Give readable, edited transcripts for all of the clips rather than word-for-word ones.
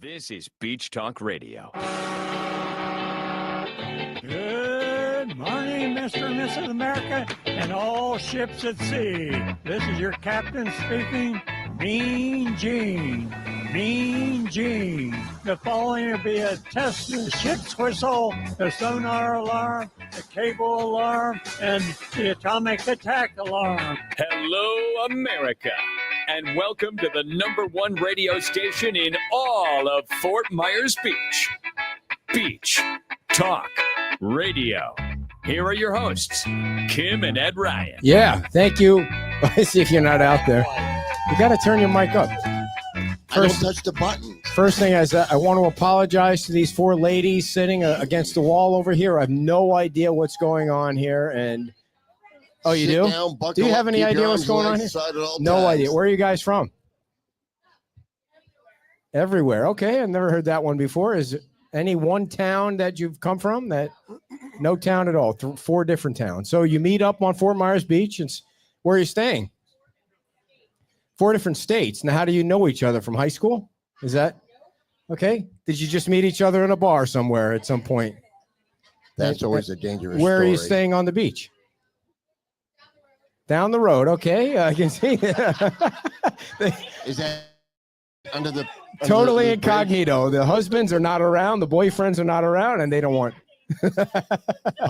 This is Beach Talk Radio. Good morning, Mr. and Mrs. America, and all ships at sea. This is your captain speaking, Mean Gene. Mean Gene. The following will be a test of the ship's whistle, the sonar alarm, the cable alarm, and the atomic attack alarm. Hello, America, and welcome to the #1 radio station in all of Fort Myers Beach. Beach Talk Radio. Here are your hosts, Kim and Ed Ryan. Yeah, thank you. I see if you're not out there. You got to turn your mic up. First, I don't touch the buttons. First thing is I want to apologize to these four ladies sitting against the wall over here. I have no idea what's going on here. And oh, you do? Down, do you have any idea what's going on here? No idea. Where are you guys from? Everywhere. Okay, I've never heard that one before. Is it any one town that you've come from? That no town at all. 4 different towns. So you meet up on Fort Myers Beach, and where are you staying? 4 different states. Now, how do you know each other from high school? Is that okay? Did you just meet each other in a bar somewhere at some point? That's always a dangerous Where story. are you staying on the beach? Down the road. Okay, I can see. Is that under the totally the incognito? The husbands are not around, the boyfriends are not around, and they don't want.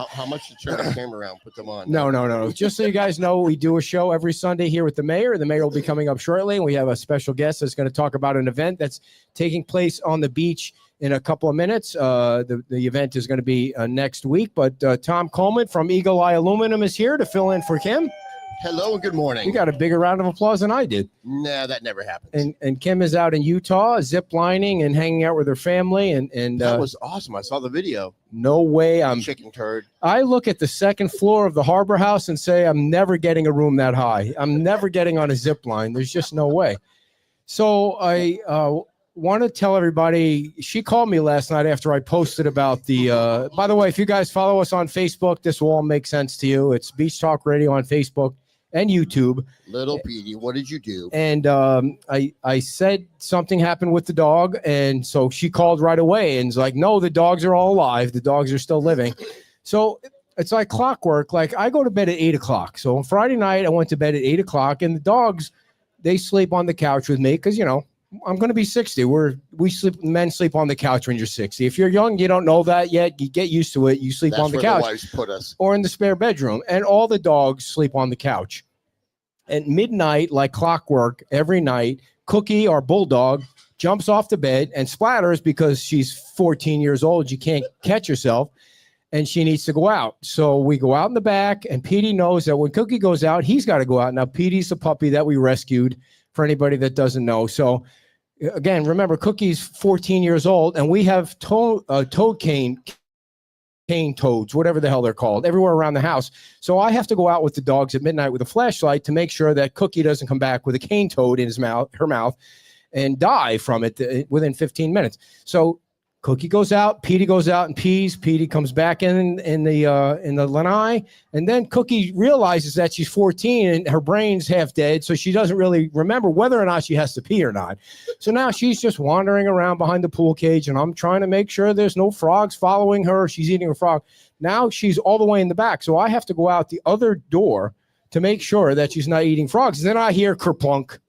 How much to turn the camera around? Put them on. No. Just so you guys know, we do a show every Sunday here with the mayor. The mayor will be coming up shortly, and we have a special guest that's going to talk about an event that's taking place on the beach in a couple of minutes. The event is going to be next week, but Tom Coleman from Eagle Eye Aluminum is here to fill in for Kim. Hello and good morning. You got a bigger round of applause than I did. Nah, that never happens. And Kim is out in Utah, zip lining and hanging out with her family. And that was awesome. I saw the video. No way. Chicken turd. I look at the second floor of the Harbor House and say, I'm never getting a room that high. I'm never getting on a zip line. There's just no way. So I want to tell everybody, she called me last night after I posted about the, by the way, if you guys follow us on Facebook, this will all make sense to you. It's Beach Talk Radio on Facebook and YouTube. Little Petey, what did you do? And I said something happened with the dog, and so she called right away and was like, no, the dogs are all alive. The dogs are still living. So it's like clockwork. Like I go to bed at 8 o'clock. So on Friday night, I went to bed at 8 o'clock, and the dogs, they sleep on the couch with me because, you know, I'm going to be 60. Men sleep on the couch when you're 60. If you're young, you don't know that yet. You get used to it. You sleep on the couch. That's where the wives put us. Or in the spare bedroom. And all the dogs sleep on the couch. At midnight, like clockwork, every night, Cookie, our bulldog, jumps off the bed and splatters because she's 14 years old. You can't catch herself. And she needs to go out. So we go out in the back, and Petey knows that when Cookie goes out, he's got to go out. Now, Petey's a puppy that we rescued, for anybody that doesn't know. So again, remember, Cookie's 14 years old, and we have toad cane toads, whatever the hell they're called, everywhere around the house. So I have to go out with the dogs at midnight with a flashlight to make sure that Cookie doesn't come back with a cane toad in her mouth, and die from it within 15 minutes. So Cookie goes out, Petey goes out and pees. Petey comes back in the lanai, and then Cookie realizes that she's 14 and her brain's half dead, so she doesn't really remember whether or not she has to pee or not. So now she's just wandering around behind the pool cage, and I'm trying to make sure there's no frogs following her. She's eating a frog. Now she's all the way in the back, so I have to go out the other door to make sure that she's not eating frogs. And then I hear kerplunk.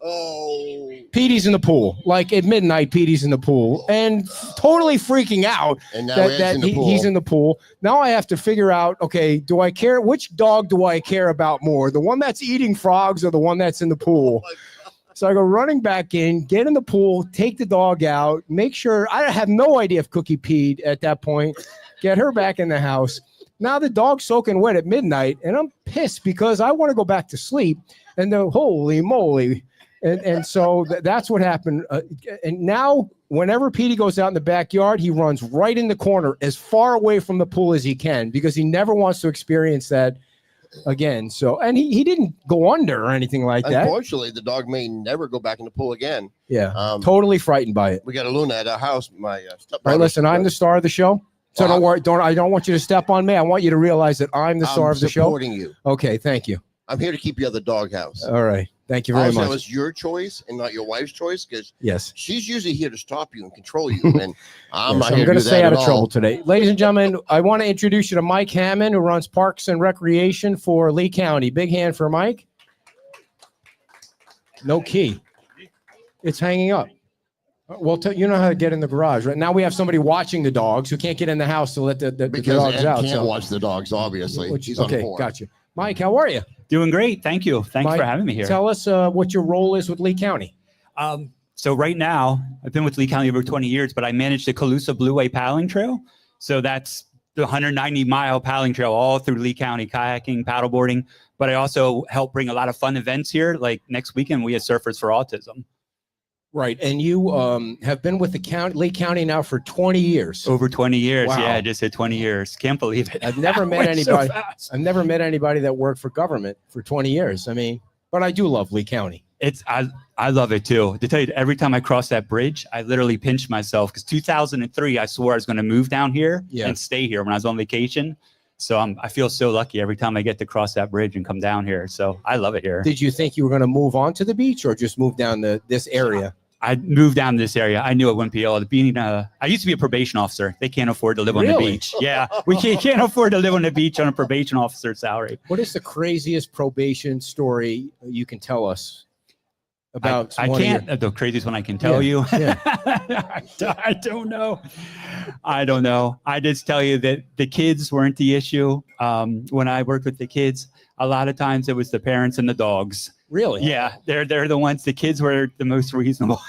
Oh, Petey's in the pool. Like at midnight, Petey's in the pool and totally freaking out and now he's in the pool. Now I have to figure out, okay, do I care? Which dog do I care about more? The one that's eating frogs or the one that's in the pool? So I go running back in, get in the pool, take the dog out, make sure. I have no idea if Cookie peed at that point. Get her back in the house. Now the dog's soaking wet at midnight, and I'm pissed because I want to go back to sleep. And then, holy moly. And so that's what happened. And now whenever Petey goes out in the backyard, he runs right in the corner as far away from the pool as he can because he never wants to experience that again. So, and he didn't go under or anything like that. Unfortunately, the dog may never go back in the pool again. Yeah, totally frightened by it. We got a Luna at our house. My all right, listen, I'm the star of the show. So don't worry. I don't want you to step on me. I want you to realize that I'm the star of the show. I'm supporting you. Okay, thank you. I'm here to keep you at the doghouse. All right. Thank you very Also, much. it was your choice and not your wife's choice, because Yes. she's usually here to stop you and control you. And I'm Yes, not I'm here going to to do stay that out at of trouble all. today. Ladies and gentlemen, I want to introduce you to Mike Hammond, who runs Parks and Recreation for Lee County. Big hand for Mike. No key. It's hanging up. Well, you know how to get in the garage, right? Now we have somebody watching the dogs who can't get in the house to let the Because dogs Ed out. can't so- watch the dogs, obviously. He's on okay, board. gotcha. Mike, how are you? Doing great. Thank you. Thanks Mike, for having me here. Tell us what your role is with Lee County. So right now, I've been with Lee County over 20 years, but I manage the Calusa Blueway paddling trail. So that's the 190-mile paddling trail all through Lee County, kayaking, paddleboarding. But I also help bring a lot of fun events here. Like next weekend, we have Surfers for Autism. Right, and you have been with the Lee County now for 20 years. Over 20 years. Wow. Yeah, I just hit 20 years. Can't believe it. I've never met Went so anybody. fast. I've never met anybody that worked for government for 20 years. I mean, but I do love Lee County. I love it too. To tell you, every time I cross that bridge, I literally pinch myself because 2003, I swore I was going to move down here and stay here when I was on vacation. So I feel so lucky every time I get to cross that bridge and come down here. So I love it here. Did you think you were going to move on to the beach or just move down this area? I moved down to this area. I knew it wouldn't be able to be. I used to be a probation officer. They can't afford to live on the Really? beach. Yeah, we can't afford to live on the beach on a probation officer salary. What is the craziest probation story you can tell us about? I can't. The craziest one I can tell you. Yeah. I don't know. I don't know. I just tell you that the kids weren't the issue. When I worked with the kids, a lot of times it was the parents and the dogs. Really? Yeah, they're the ones. The kids were the most reasonable.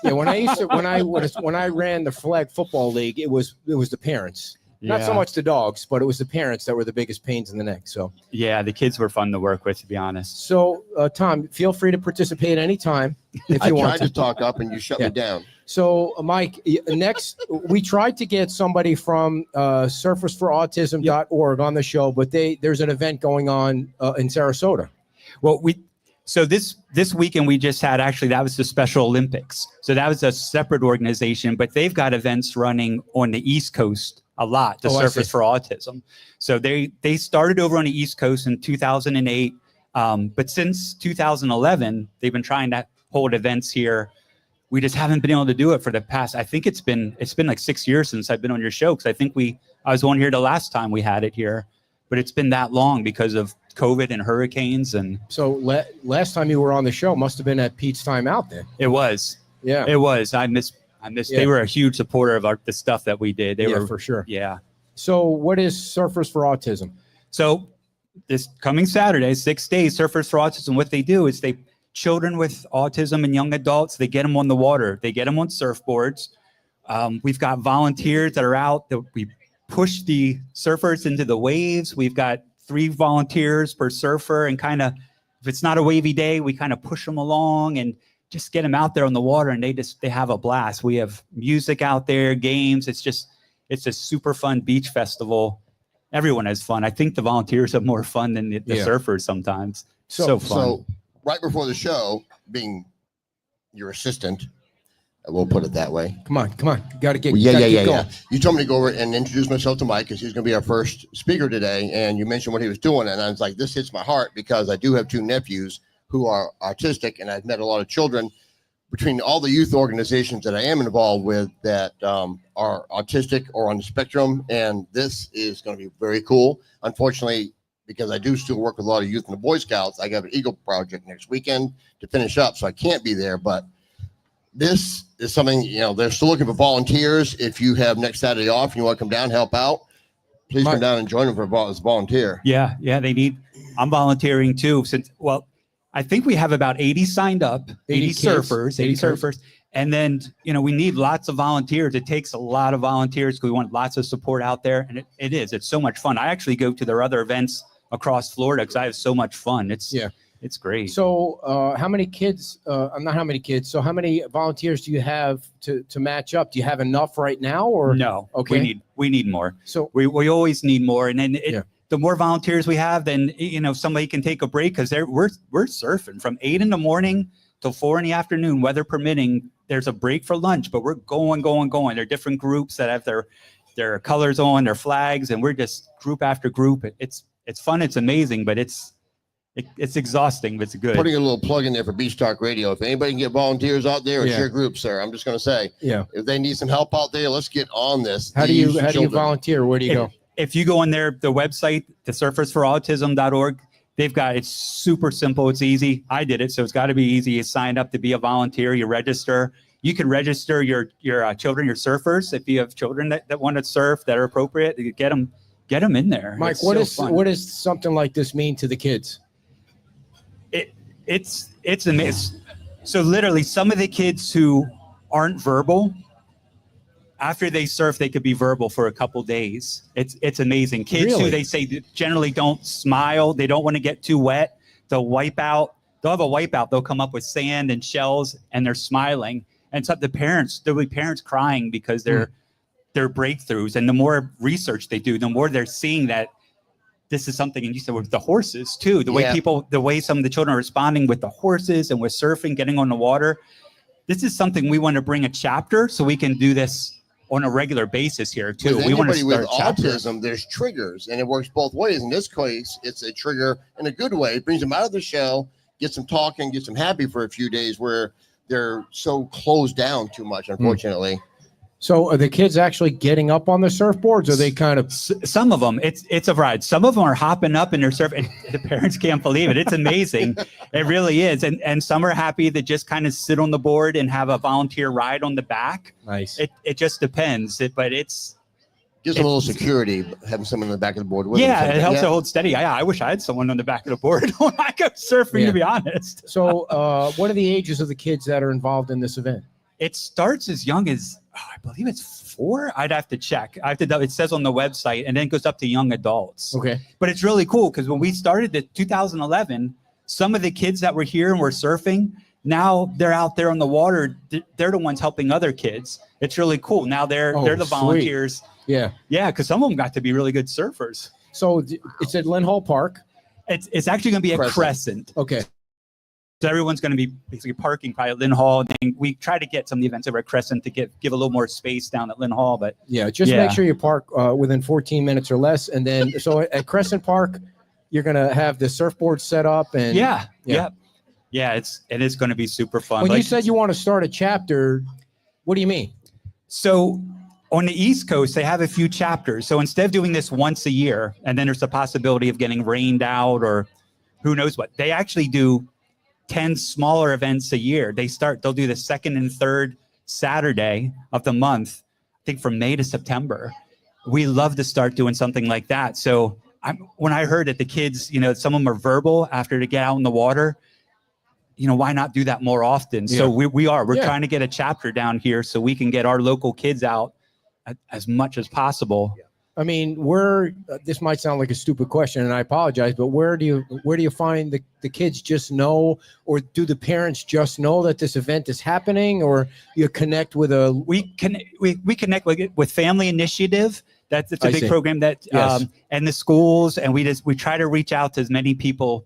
Yeah. When I ran the flag football league, it was the parents. Not so much the dogs, but it was the parents that were the biggest pains in the neck. So yeah, the kids were fun to work with, to be honest. So Tom, feel free to participate anytime if you want I tried to talk up and you shut me down. So Mike, next we tried to get somebody from surfersforautism.org on the show, but there's an event going on in Sarasota. Well, so this weekend we just had, actually, that was the Special Olympics. So that was a separate organization, but they've got events running on the East Coast a lot, the Surfers for Autism. So they started over on the East Coast in 2008, but since 2011, they've been trying to hold events here. We just haven't been able to do it for the past, I think it's been like 6 years since I've been on your show, because I think I was on here the last time we had it here, but it's been that long because of COVID and hurricanes. And so last time you were on the show must have been at Pete's time out there. It was. Yeah. It was. I miss. They were a huge supporter of the stuff that we did. They were for sure. Yeah. So what is Surfers for Autism? So this coming Saturday, 6 days, Surfers for Autism, what they do is children with autism and young adults, they get them on the water. They get them on surfboards. We've got volunteers that are out that we push the surfers into the waves. We've got 3 volunteers per surfer, and kind of, if it's not a wavy day, we kind of push them along and just get them out there on the water, and they have a blast. We have music out there, games. It's a super fun beach festival. Everyone has fun. I think the volunteers have more fun than the surfers sometimes. So fun. So right before the show, being your assistant, we'll put it that way. Come on. Got to get Yeah. going. You told me to go over and introduce myself to Mike because he's going to be our first speaker today. And you mentioned what he was doing. And I was like, this hits my heart because I do have 2 nephews who are autistic. And I've met a lot of children between all the youth organizations that I am involved with that are autistic or on the spectrum. And this is going to be very cool. Unfortunately, because I do still work with a lot of youth in the Boy Scouts, I got an Eagle project next weekend to finish up. So I can't be there. But this is something, they're still looking for volunteers. If you have next Saturday off and you want to come down, help out, please come down and join them as a volunteer. Yeah, I'm volunteering too. I think we have about 80 signed up, 80 surfers. And then, we need lots of volunteers. It takes a lot of volunteers because we want lots of support out there. And it's so much fun. I actually go to their other events across Florida because I have so much fun. It's great. So how many kids, not how many kids, so how many volunteers do you have to match up? Do you have enough right now or? No, okay. We need more. So we always need more. And then the more volunteers we have, then, somebody can take a break because we're surfing from 8 in the morning till 4 in the afternoon, weather permitting. There's a break for lunch, but we're going. There are different groups that have their colors on, their flags, and we're just group after group. It's fun. It's amazing, but it's It's exhausting, but it's good. Putting a little plug in there for Beach Talk Radio. If anybody can get volunteers out there, it's your group, sir. I'm just going to say, if they need some help out there, let's get on this. How do you volunteer? Where do you go? If you go on the website, the surfersforautism.org, they've got, it's super simple. It's easy. I did it, so it's got to be easy. You sign up to be a volunteer. You register. You can register your children, your surfers. If you have children that want to surf that are appropriate, you get them in there. Mike, what does something like this mean to the kids? It's amazing. So literally, some of the kids who aren't verbal, after they surf, they could be verbal for a couple days. It's amazing. Kids who they say generally don't smile, they don't want to get too wet, they'll wipe out. They'll have a wipeout. They'll come up with sand and shells, and they're smiling. And so there'll be parents crying because they're breakthroughs. And the more research they do, the more they're seeing that this is something. And you said with the horses too, the way some of the children are responding with the horses and with surfing, getting on the water. This is something we want to bring a chapter so we can do this on a regular basis here too. With we want to start with autism, there's triggers, and it works both ways. In this case, it's a trigger in a good way. It brings them out of the shell, gets them talking, gets them happy for a few days where they're so closed down too much, unfortunately. So are the kids actually getting up on the surfboards? Or are they kind of... Some of them, it's a ride. Some of them are hopping up in their surf, and the parents can't believe it. It's amazing. It really is. And some are happy to just kind of sit on the board and have a volunteer ride on the back. Nice. It just depends. But it's... Gives them a little security, having someone on the back of the board with them. It helps to hold steady. I wish I had someone on the back of the board when I go surfing, to be honest. So what are the ages of the kids that are involved in this event? It starts as young as, I believe it's 4. I'd have to check. It says on the website, and then it goes up to young adults. Okay. But it's really cool because when we started in 2011, some of the kids that were here and were surfing, now they're out there on the water. They're the ones helping other kids. It's really cool. Now they're the volunteers. Sweet. Yeah, because some of them got to be really good surfers. So it's at Lynn Hall Park. It's actually going to be a crescent. Okay. So everyone's going to be basically parking probably at Lynn Hall. And we try to get some of the events over at Crescent to give a little more space down at Lynn Hall. But make sure you park within 14 minutes or less. And then so at Crescent Park, you're going to have the surfboard set up. And it is going to be super fun. When you said you want to start a chapter, what do you mean? So on the East Coast, they have a few chapters. So instead of doing this once a year, and then there's the possibility of getting rained out or who knows what, they actually do 10 smaller events a year. They'll do the second and third Saturday of the month, I think from May to September. We love to start doing something like that. So when I heard that the kids, some of them are verbal after they get out in the water, why not do that more often? Yeah. So we're trying to get a chapter down here so we can get our local kids out as much as possible. Yeah. I mean, this might sound like a stupid question, and I apologize, but where do you find the kids just know, or do the parents just know that this event is happening, or you connect with we connect with Family Initiative. That's a big program that and the schools, and we try to reach out to as many people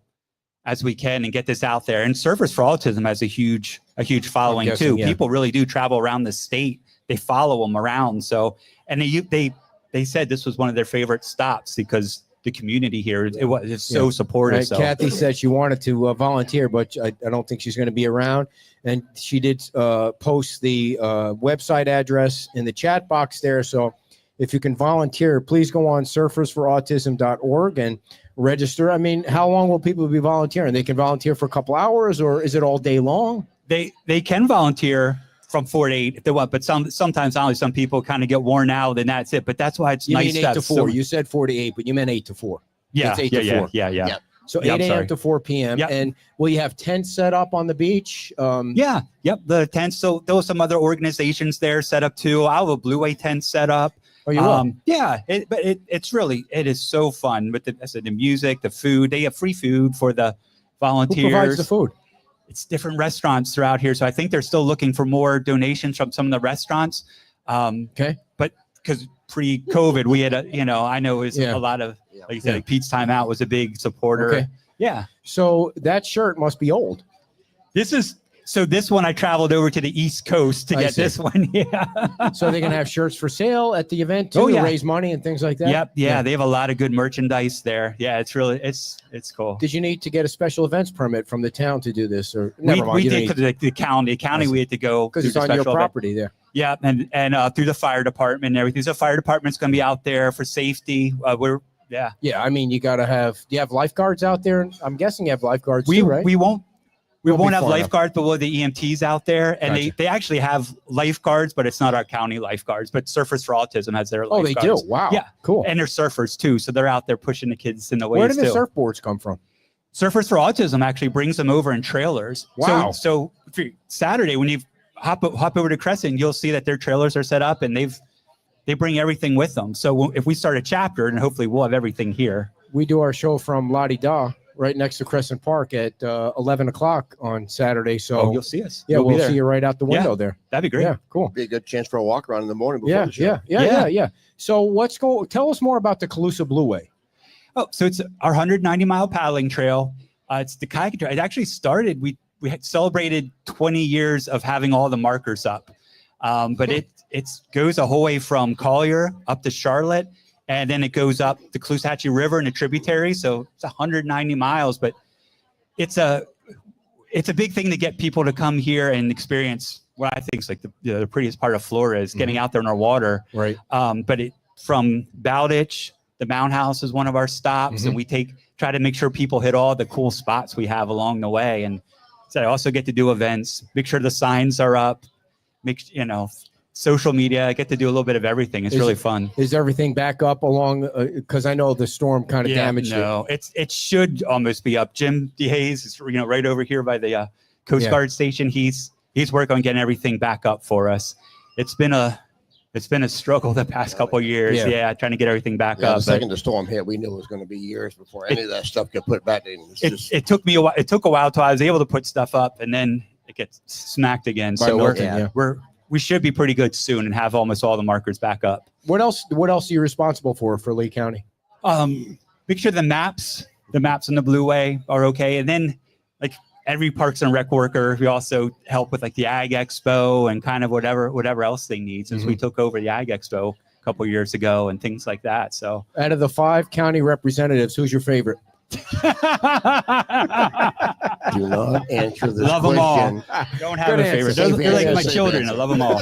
as we can and get this out there. And Surfers for Autism has a huge following too. Yeah. People really do travel around the state. They follow them around. So, and they said this was one of their favorite stops because the community here is so supportive. Right. So. Kathy said she wanted to volunteer, but I don't think she's going to be around. And she did post the website address in the chat box there. So if you can volunteer, please go on surfersforautism.org and register. I mean, how long will people be volunteering? They can volunteer for a couple hours, or is it all day long? They can volunteer from 4 to 8 if they want, but sometimes only some people kind of get worn out and that's it. But that's why it's nice. You mean 8 to 4. You said 4 to 8, but you meant 8 to 4. Yeah, it's 8 to 4. Yeah. So 8 a.m. to 4 p.m. Yep. And will you have tents set up on the beach? The tents. So there were some other organizations there set up too. I have a Blueway tent set up. Oh, you will? It is so fun with the music, the food. They have free food for the volunteers. Who provides the food? It's different restaurants throughout here. So I think they're still looking for more donations from some of the restaurants. Okay. But because pre-COVID, we had I know it was a lot of, like you said, like Pete's Time Out was a big supporter. Okay. Yeah. So that shirt must be old. This is So this one, I traveled over to the East Coast to I get see. this one. Yeah. So they're gonna have shirts for sale at the event too, Oh, to yeah. raise money and things like that. Yep. Yeah, they have a lot of good merchandise there. Yeah, it's really it's cool. Did you need to get a special events permit from the town to do this, or never mind? We you don't did need- for the county. I see. We had to go because through it's the on your special event. property there. Yeah, and through the fire department and everything. So fire department's going to be out there for safety. Yeah, I mean, you got to have. Do you have lifeguards out there? I'm guessing you have lifeguards We too, right? we Won't won't be have far enough. lifeguards, but we'll have the EMTs out there, and Gotcha. they actually have lifeguards, but it's not our county lifeguards. But Surfers for Autism has their Oh, they lifeguards. do. Wow. Yeah, Cool. and they're surfers too, so they're out there pushing the kids in the waves Where do the too. surfboards come from? Surfers for Autism actually brings them over in trailers. Wow. So for Saturday when you hop over to Crescent, you'll see that their trailers are set up and they bring everything with them. So if we start a chapter, and hopefully we'll have everything here. We do our show from La Di Da, right next to Crescent Park at 11 o'clock on Saturday. So you'll see us. yeah, You'll be we'll there. see you right out the window there. That'd be great. Yeah, cool. Be a good chance for a walk around in the morning before Yeah, the show. yeah. So tell us more about the Calusa Blueway. Oh, so it's our 190-mile paddling trail. It's the kayak trail. It actually started. We had celebrated 20 years of having all the markers up, but it goes a whole way from Collier up to Charlotte, and then it goes up the Caloosahatchee River and a tributary. So it's 190 miles, but it's a big thing to get people to come here and experience what I think is like the prettiest part of Florida is getting out there in our water. Right. But from Bowditch, the Mound House is one of our stops, and we try to make sure people hit all the cool spots we have along the way. And so I also get to do events, make sure the signs are up, social media. I get to do a little bit of everything. It's really fun. Is everything back up along? Because I know the storm kind of damaged it. No, it should almost be up. Jim DeHaze is right over here by the Coast Guard station. He's working on getting everything back up for us. It's been a struggle the past couple of years. Yeah, trying to get everything back up. The second the storm hit, we knew it was going to be years before any of that stuff got put back in. It took me a while. It took a while till I was able to put stuff up, and then it gets smacked again. By So Milton, we should be pretty good soon and have almost all the markers back up. What else are you responsible for Lee County? Make sure the maps in the Blueway are okay, and then like every Parks and Rec worker, we also help with like the Ag Expo and kind of whatever else they need, since we took over the Ag Expo a couple years ago and things like that. So Out of the 5 county representatives, who's your favorite? Do not answer this Love them all. question. Don't have Good a favorite. answer. They're like my Safe children. answer. I love them all.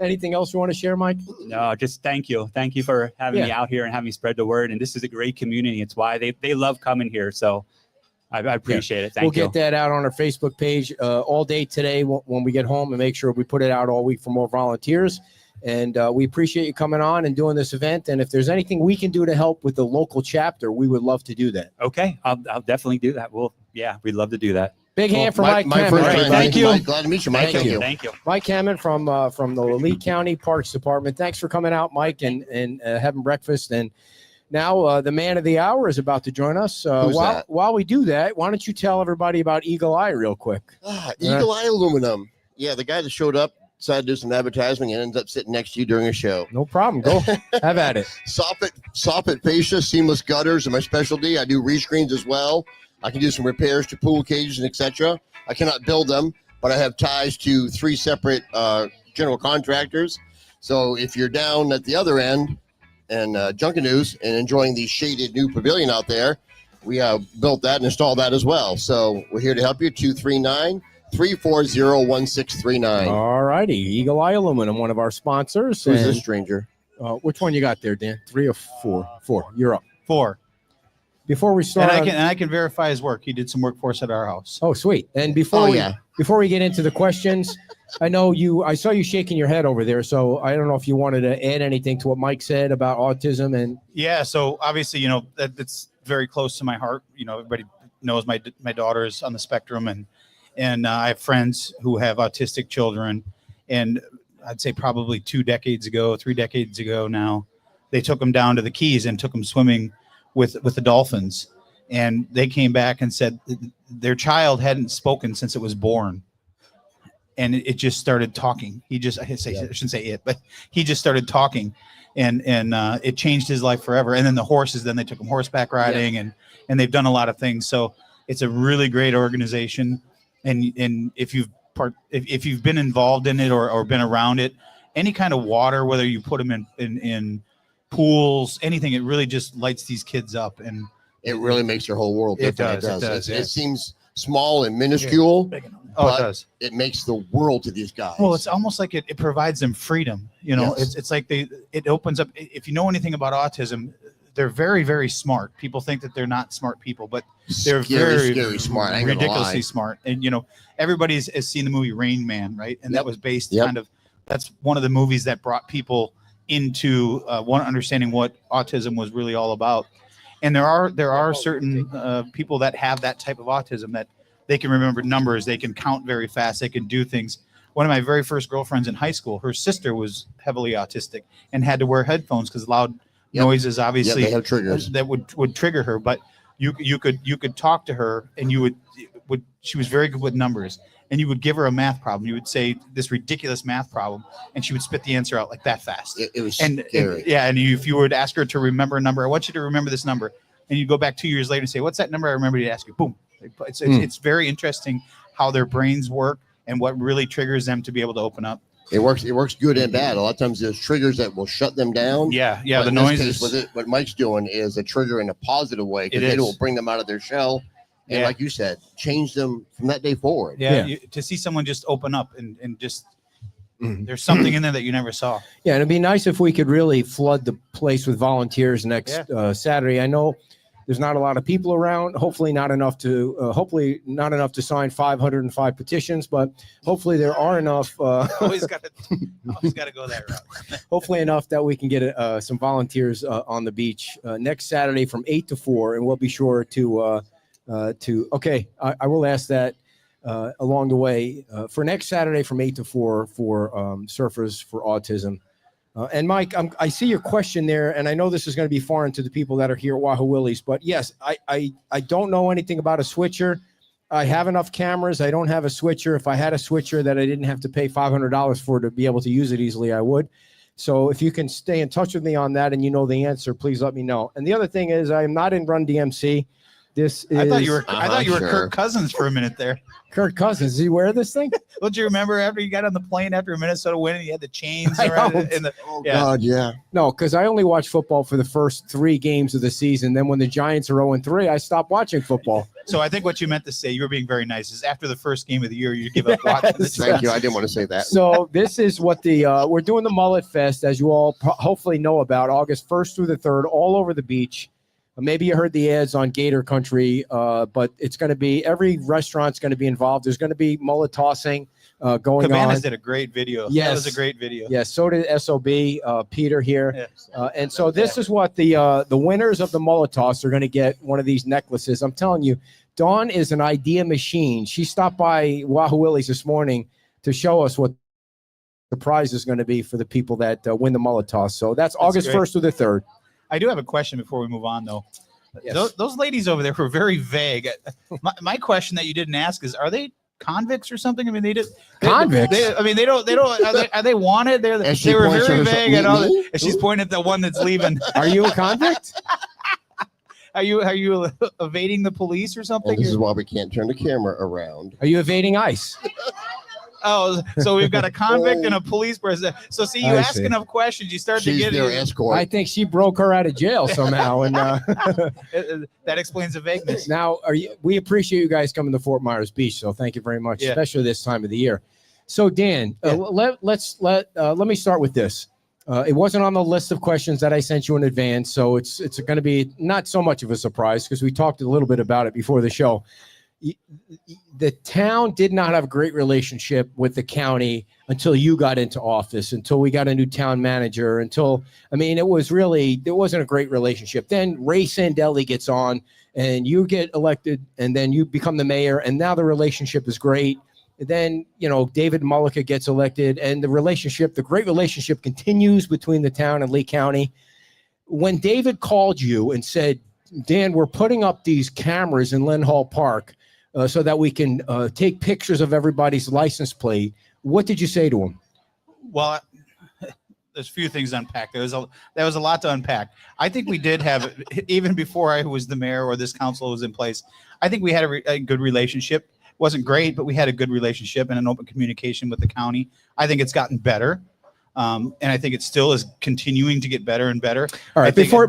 Anything else you want to share, Mike? No, just thank you. Thank you for having me out here and having me spread the word. And this is a great community. It's why they love coming here. So I appreciate it. Thank you. We'll get that out on our Facebook page all day today when we get home, and make sure we put it out all week for more volunteers. And we appreciate you coming on and doing this event. And if there's anything we can do to help with the local chapter, we would love to do that. Okay, I'll definitely do that. We'd love to do that. Big hand for Mike Mike Hammond. first, Thank you. Mike, glad to meet you, Mike. Thank you. Thank you. Mike Hammond from the Lee County Parks Department. Thanks for coming out, Mike, and having breakfast. And now the man of the hour is about to join us. Who's that? While we do that, why don't you tell everybody about Eagle Eye real quick? Eagle Eye Aluminum. Yeah, the guy that showed up decided to do some advertising and ends up sitting next to you during a show. No problem. Go have at it. Soffit fascia, seamless gutters are my specialty. I do rescreens as well. I can do some repairs to pool cages and etc. I cannot build them, but I have ties to 3 separate general contractors. So if you're down at the other end and Junkanoo's and enjoying the shaded new pavilion out there, we built that and installed that as well. So we're here to help you. 239-340-1639. All righty. Eagle Eye Aluminum, one of our sponsors. Who's And, this stranger? which one you got there, Dan? 3 or 4? 4. You're up. 4. Before we start, And I can verify his work. He did some work for us at our house. oh sweet. And before we get into the questions, I saw you shaking your head over there, so I don't know if you wanted to add anything to what Mike said about autism. And Yeah, so obviously, that's very close to my heart. Everybody knows my daughter is on the spectrum, and I have friends who have autistic children, and I'd say probably 3 decades ago now, they took them down to the Keys and took them swimming with the dolphins, and they came back and said their child hadn't spoken since it was born, and it just started talking. I shouldn't say it, but he just started talking, and it changed his life forever. And then the horses, then they took him horseback riding, and they've done a lot of things. So It's a really great organization, and if you've been involved in it or been around it, any kind of water, whether you put them in pools, anything, it really just lights these kids up, and it really makes their whole world different. It does. It seems small and minuscule. Oh, it does. It makes the world to these guys. Well, it's almost like it provides them freedom. You know, Yes. it's like it opens up. If you know anything about autism, they're very, very smart. People think that they're not smart people, but they're scary smart. I ain't gonna ridiculously lie. smart. And you know, everybody has seen the movie Rain Man, right? And that was based Yep. kind of. That's one of the movies that brought people into one understanding what autism was really all about. And there are certain people that have that type of autism that they can remember numbers, they can count very fast, they can do things. One of my very first girlfriends in high school, her sister was heavily autistic and had to wear headphones because loud noises obviously they have triggers that would trigger her. But you could talk to her and you would she was very good with numbers. And you would give her a math problem. You would say this ridiculous math problem, and she would spit the answer out like that fast. It was scary. And if you would ask her to remember a number, I want you to remember this number, and you go back 2 years later and say, "What's that number?" I remember to ask you. Boom. It's very interesting how their brains work and what really triggers them to be able to open up. It works good and bad. A lot of times there's triggers that will shut them down. Yeah. But The in this noises. case, what Mike's doing is a trigger in a positive way, because it will bring them out of their shell. And like you said, change them from that day forward. To see someone just open up and just there's something in there that you never saw. Yeah, and it'd be nice if we could really flood the place with volunteers next Saturday. I know there's not a lot of people around. Hopefully not enough to sign 505 petitions, but hopefully there are enough. Always got to go that route. Hopefully enough that we can get some volunteers on the beach next Saturday from 8 to 4, and we'll be sure to. I will ask that along the way for next Saturday from 8 to 4 for surfers for autism. And Mike, I see your question there, and I know this is going to be foreign to the people that are here at Wahoo Willie's, but yes, I don't know anything about a switcher. I have enough cameras. I don't have a switcher. If I had a switcher that I didn't have to pay $500 for to be able to use it easily, I would. So if you can stay in touch with me on that and you know the answer, please let me know. And the otother thing is I am not in Run DMC. This is. I thought you were sure. Kirk Cousins for a minute there. Kirk Cousins. Does he wear this thing? Don't you remember after you got on the plane after Minnesota winning, he had the chains I around don't. in the God, yeah. No, because I only watch football for the first 3 games of the season. Then when the Giants are 0-3, I stop watching football. So I think what you meant to say, you were being very nice, is after the first game of the year, you give up watching the Thank you. I didn't want to say that. So this is what we're doing the Mullet Fest, as you all hopefully know about, August 1st through the 3rd, all over the beach. Maybe you heard the ads on Gator Country, but it's going to be every restaurant's going to be involved. There's going to be mullet tossing going Cabanas on. did a great video. Yes. That was a great video. Yes, so did SOB, Peter here. Yes. And so this is what the winners of the mullet toss are going to get, one of these necklaces. I'm telling you, Dawn is an idea machine. She stopped by Wahoo Willie's this morning to show us what the prize is going to be for the people that win the mullet toss. So that's August great. 1st through the 3rd. I do have a question before we move on, though. Yes. Those ladies over there were very vague. My question that you didn't ask is, are they convicts or something? I mean, Convicts? They don't. Are they wanted? They were very vague and all that. And she's pointing at the one that's leaving. Are you a convict? Are you evading the police or something? And this is why we can't turn the camera around. Are you evading ICE? Oh, so we've got a convict and a police person. So see, you I ask see. enough questions, you start She's to get their it. escort. I think she broke her out of jail somehow. And That explains the vagueness. now, we appreciate you guys coming to Fort Myers Beach, so thank you very much, Yeah. especially this time of the year. So Dan, let me start with this. It wasn't on the list of questions that I sent you in advance, so it's going to be not so much of a surprise because we talked a little bit about it before the show. The town did not have a great relationship with the county until you got into office, until we got a new town manager, there wasn't a great relationship. Then Ray Sandelli gets on and you get elected and then you become the mayor and now the relationship is great. And then, David Mullica gets elected and the great relationship continues between the town and Lee County. When David called you and said, Dan, we're putting up these cameras in Lynn Hall Park so that we can take pictures of everybody's license plate. What did you say to him? Well, there's a few things to unpack. There was a lot to unpack. I think we did have, even before I was the mayor or this council was in place, I think we had a good relationship. Wasn't great, but we had a good relationship and an open communication with the county. I think it's gotten better. And I think it still is continuing to get better and better. All right, before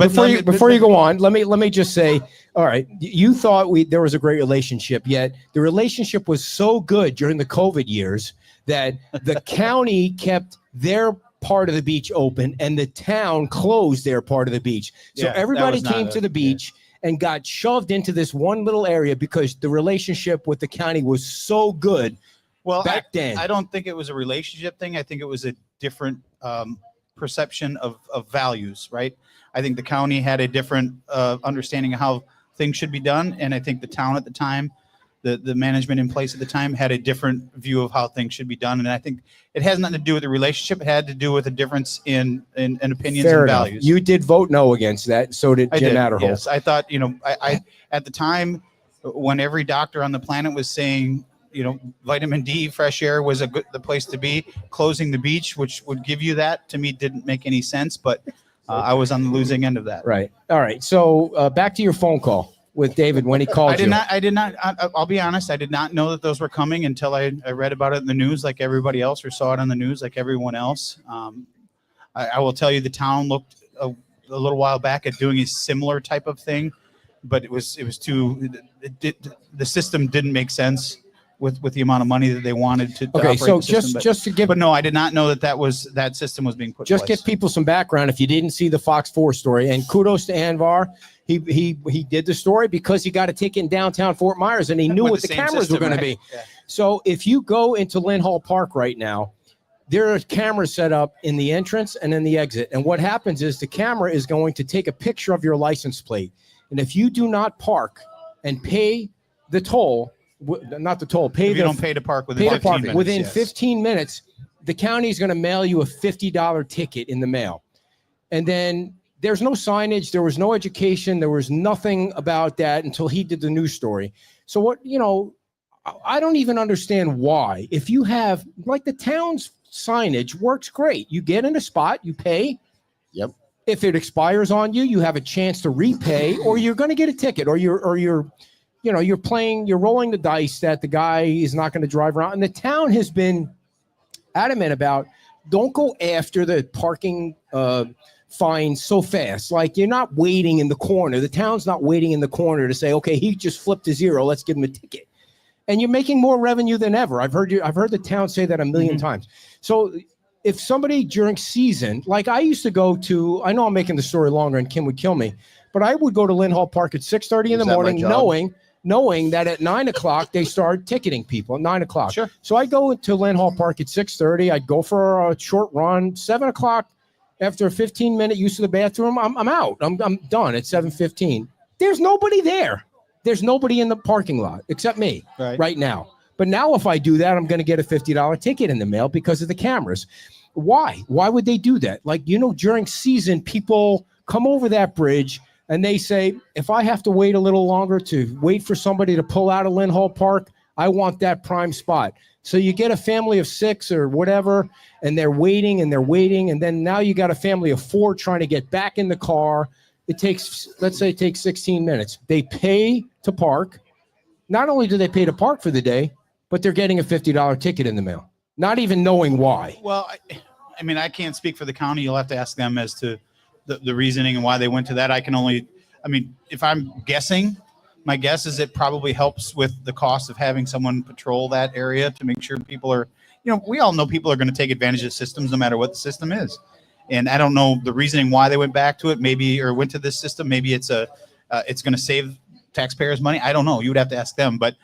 you go on, let me just say, all right, you thought there was a great relationship, yet the relationship was so good during the COVID years that the county kept their part of the beach open and the town closed their part of the beach. So everybody came to the beach and got shoved into this one little area because the relationship with the county was so good. Well, back then, I don't think it was a relationship thing. I think it was a different perception of values, right? I think the county had a different understanding of how things should be done. And I think the town at the time, the management in place at the time had a different view of how things should be done. And I think it has nothing to do with the relationship. It had to do with a difference in opinions Fair and enough. values. You did vote no against that. So did Jim Adderholt. Yes, I thought, I at the time when every doctor on the planet was saying, vitamin D, fresh air was the place to be. Closing the beach, which would give you that, to me didn't make any sense. But I was on the losing end of that. Right. All right. So back to your phone call with David when he called you. I did not. I'll be honest. I did not know that those were coming until I read about it in the news, like everybody else, or saw it on the news, like everyone else. I will tell you, the town looked a little while back at doing a similar type of thing, but it was too. The system didn't make sense with the amount of money that they wanted to okay, operate so the system. just to give, but no, I did not know that system was being put. Just in place. give people some background if you didn't see the Fox 4 story. And kudos to Anvar. He did the story because he got a ticket in downtown Fort Myers and he knew what the cameras were going to be. Yeah. So if you go into Lynn Hall Park right now, there are cameras set up in the entrance and in the exit. And what happens is the camera is going to take a picture of your license plate. And if you do not park and pay the toll, not the toll, If you don't pay to park within 15 minutes. Within yes. 15 minutes, the county is going to mail you a $50 ticket in the mail. And then there's no signage. There was no education. There was nothing about that until he did the news story. So what, I don't even understand why. If you have, like, the town's signage works great. You get in a spot, you pay. Yep. If it expires on you, you have a chance to repay, or you're going to get a ticket, or you're rolling the dice that the guy is not going to drive around. And the town has been adamant about, don't go after the parking fines so fast. Like, you're not waiting in the corner. The town's not waiting in the corner to say, okay, he just flipped a zero, let's give him a ticket. And you're making more revenue than ever. I've heard the town say that a million times. So if somebody during season, like I used to go to, I know I'm making the story longer and Kim would kill me, but I would go to Lynn Hall Park at 6:30 in the morning, knowing that at 9 o'clock they start ticketing people at 9 o'clock. Sure. So I go to Lynn Hall Park at 6:30. I'd go for a short run. 7 o'clock, after a 15-minute use of the bathroom, I'm out. I'm done at 7:15. There's nobody there. There's nobody in the parking lot except me right now. But now if I do that, I'm going to get a $50 ticket in the mail because of the cameras. Why? Why would they do that? Like, during season, people come over that bridge and they say, if I have to wait a little longer to wait for somebody to pull out of Lynn Hall Park, I want that prime spot. So you get a family of 6 or whatever, and they're waiting. And then now you got a family of 4 trying to get back in the car. It takes, let's say it takes 16 minutes. They pay to park. Not only do they pay to park for the day, but they're getting a $50 ticket in the mail, not even knowing why. Well, I mean, I can't speak for the county. You'll have to ask them as to the reasoning and why they went to that. If I'm guessing, my guess is it probably helps with the cost of having someone patrol that area to make sure people are, we all know people are going to take advantage of systems no matter what the system is. And I don't know the reasoning why they went back to it, or went to this system. Maybe it's going to save taxpayers money. I don't know. You would have to ask them. But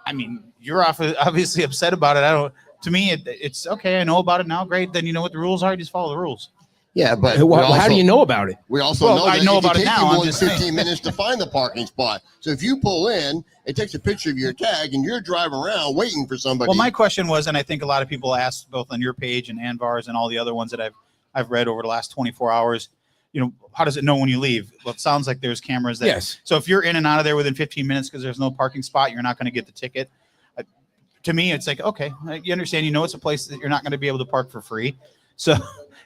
I mean, you're obviously upset about it. To me, it's okay. I know about it now. Great. Then you know what the rules are. Just follow the rules. Yeah, but how do you know about it? We also know that I know it about can it take now. you more than 15 minutes to find the parking spot. So if you pull in, it takes a picture of your tag, and you're driving around waiting for somebody. Well, my question was, and I think a lot of people asked both on your page and Anvar's and all the other ones that I've read over the last 24 hours, how does it know when you leave? Well, it sounds like there's cameras there. Yes. So if you're in and out of there within 15 minutes because there's no parking spot, you're not going to get the ticket. To me, it's like, okay, you understand, it's a place that you're not going to be able to park for free. So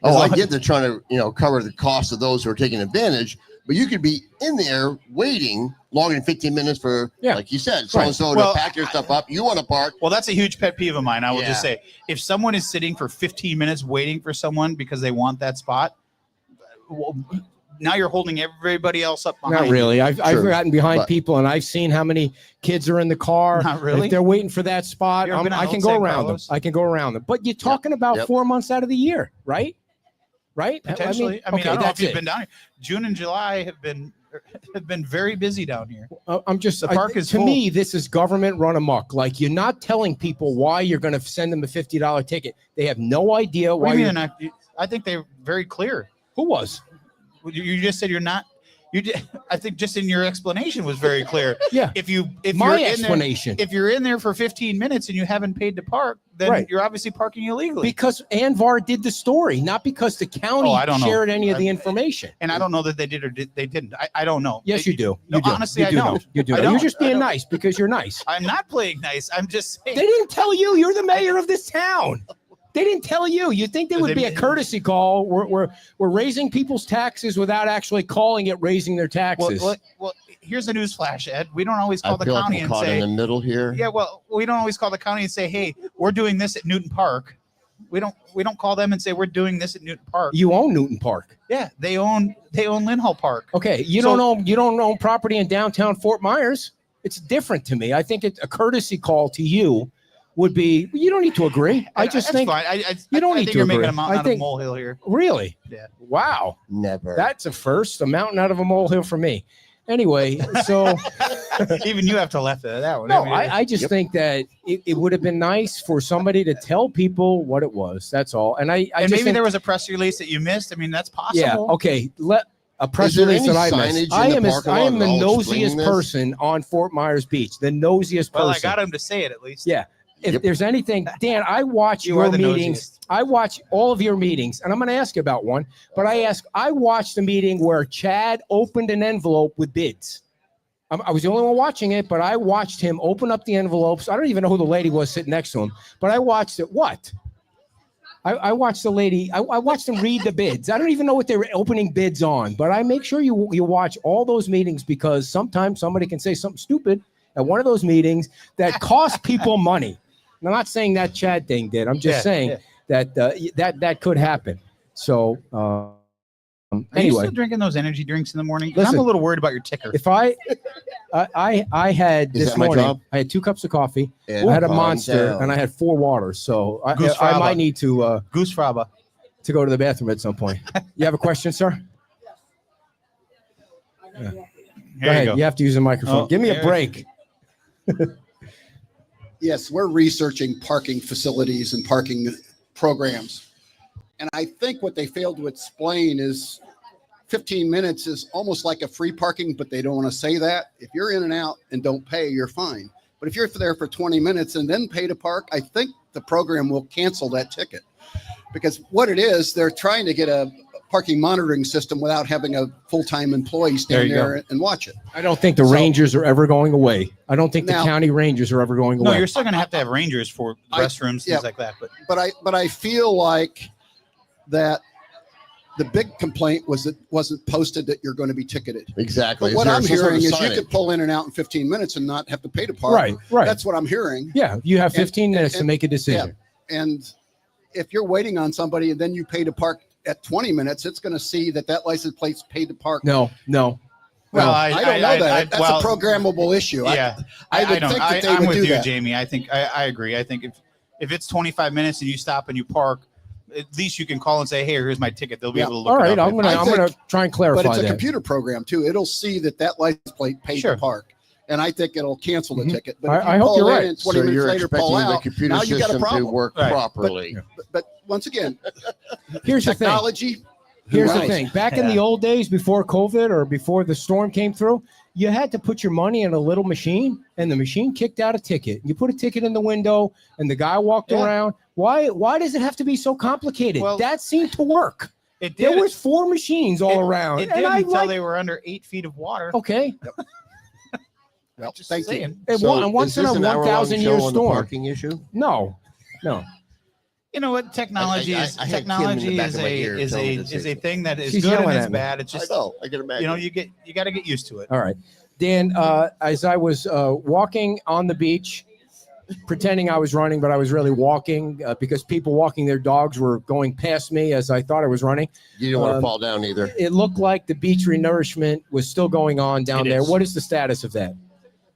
I get they're trying to, cover the cost of those who are taking advantage. but you could be in there waiting longer than 15 minutes for, like you said, so-and-so Well, to pack your stuff up. You want to park. Well, that's a huge pet peeve of mine. I will just Yeah. say, if someone is sitting for 15 minutes waiting for someone because they want that spot, well, now you're holding everybody else up behind. Not really. I've True, gotten behind but- people and I've seen how many kids are in the car. Not really. If they're waiting for that spot, You ever been on I can Old go San around them. Carlos? I can go around them. But you're talking about Yep. 4 months out of the year, right? Right? Potentially. I mean, okay, I don't know if that's you've it. been down here. June and July have been very busy down here. I'm just, The park is to full. me, this is government run amok. Like, you're not telling people why you're going to send them a $50 ticket. They have no idea What why do you you're. mean they're not? I think they're very clear. Who was? You just said you're not. You did, I think just in your explanation was very clear. Yeah. If My you're in there, explanation. if you're in there for 15 minutes and you haven't paid to park, then Right. you're obviously parking illegally. Because Anvar did the story, not because the county I don't know. shared any of the information. And I don't know that they did or they didn't. I don't know. Yes, you do. No, You do. honestly, you I do don't. know. You do. I know. don't. You're just I being don't. nice because you're nice. I'm not playing nice. I'm just saying. They didn't tell you you're the mayor of this town. They didn't tell you. You think there would be a courtesy call? We're raising people's taxes without actually calling it raising their taxes. Well, here's a news flash, Ed. We don't always call I the feel like county I'm and caught say, in the middle here. yeah, well, we don't always call the county and say, hey, we're doing this at Newton Park. We don't call them and say we're doing this at Newton Park. You own Newton Park. Yeah, they own Lynn Hall Park. Okay, you don't own property in downtown Fort Myers. It's different to me. I think a courtesy call to you would be. You don't need to agree. I just That's think fine. you don't I need think to you're agree. making a mountain I out of a think- molehill here. really. Yeah. Wow. Never. That's a first. A mountain out of a molehill for me. Anyway, so Even you have to laugh at that one. no, mean, I just think that it would have been nice for somebody to tell people what it was. That's all. And I and just maybe think, there was a press release that you missed. I mean, that's possible. yeah. Okay. Let a press Is there release any that I signage missed. in I the am parking I lot am the at all explaining nosiest this? person on Fort Myers Beach. The nosiest person. Well, I got him to say it at least. Yeah. If Yep. there's anything, Dan, I watch You your are the meetings. nosiest. I watch all of your meetings, and I'm going to ask you about one. But I watched the meeting where Chad opened an envelope with bids. I was the only one watching it, but I watched him open up the envelopes. I don't even know who the lady was sitting next to him, but I watched it. What? I watched the lady. I watched them read the bids. I don't even know what they were opening bids on, but I make sure you watch all those meetings because sometimes somebody can say something stupid at one of those meetings that cost people money. And I'm not saying that Chad thing did. I'm just saying that that could happen. So Are you anyway, still drinking those energy drinks in the morning? 'Cause Listen, I'm a little worried about your ticker. if I had Is this that my morning, job? I had 2 cups of coffee, And I had a calm Monster, down. and I had 4 waters. So Goose I Fraba. might need to Goose Fraba. go to the bathroom at some point. You have a question, sir? Here Go you ahead. go. You have to use a microphone. Oh, Give me a there- break. Yes, we're researching parking facilities and parking programs. And I think what they failed to explain is 15 minutes is almost like a free parking, but they don't want to say that. If you're in and out and don't pay, you're fine. But if you're there for 20 minutes and then pay to park, I think the program will cancel that ticket. Because what it is, they're trying to get a parking monitoring system without having a full-time employee There stand you there and watch it. I don't think the So- Rangers are ever going away. I don't think the Now- county Rangers are ever going No, away. you're still going to have rangers for restrooms, yeah. things like that. But But I feel like that the big complaint was it wasn't posted that you're going to be ticketed. Exactly. But what there I'm some sort of hearing is you signage? could pull in and out in 15 minutes and not have to pay to park. Right. That's what I'm hearing. Yeah, you have 15 minutes to and- make a decision. And if you're waiting on somebody and then you pay to park at 20 minutes, it's going to see that license plate's paid to park. No. Well, I don't know that. That's a programmable issue. Yeah, I would don't. think that they I'm would with do you, that. Jamie. I think I agree. I think if it's 25 minutes and you stop and you park, at least you can call and say, "Hey, here's my ticket." They'll be Yeah. able to look All right, it up. I'm gonna try and But clarify it's a that. computer program too. It'll see that license plate paid Sure. to park. And I think it'll cancel the Mhm. ticket. But if I you hope pull you're in right. and 20 So minutes you're later pull expecting the out, computer now you got a system to problem. work Right. properly. But once again, Here's the thing. technology. Here's who the knows? thing. Back in the old days, before COVID or before the storm came through, you had to put your money in a little machine, and the machine kicked out a ticket. You put a ticket in the window, and the guy walked Yeah. around. Why does it have to be so complicated? Well, that seemed to work. It did. There was 4 machines all around, It and did I until like. they were under 8 feet of water. Okay, Well, Just thank you. saying. and So once is in this a an hour-long 1,000 show year on the storm. parking issue? No. You know what? Technology I is had Kim in the technology back is of my ear a is telling me a to say is a something. thing that is She's good and yelling it's at me. bad. It's I just know. I can imagine. you got to get used to it. All right. Dan, as I was walking on the beach, pretending I was running, but I was really walking because people walking their dogs were going past me as I thought I was running. You didn't want to fall down either. It looked like the beach renourishment was still going on down It there. is. What is the status of that?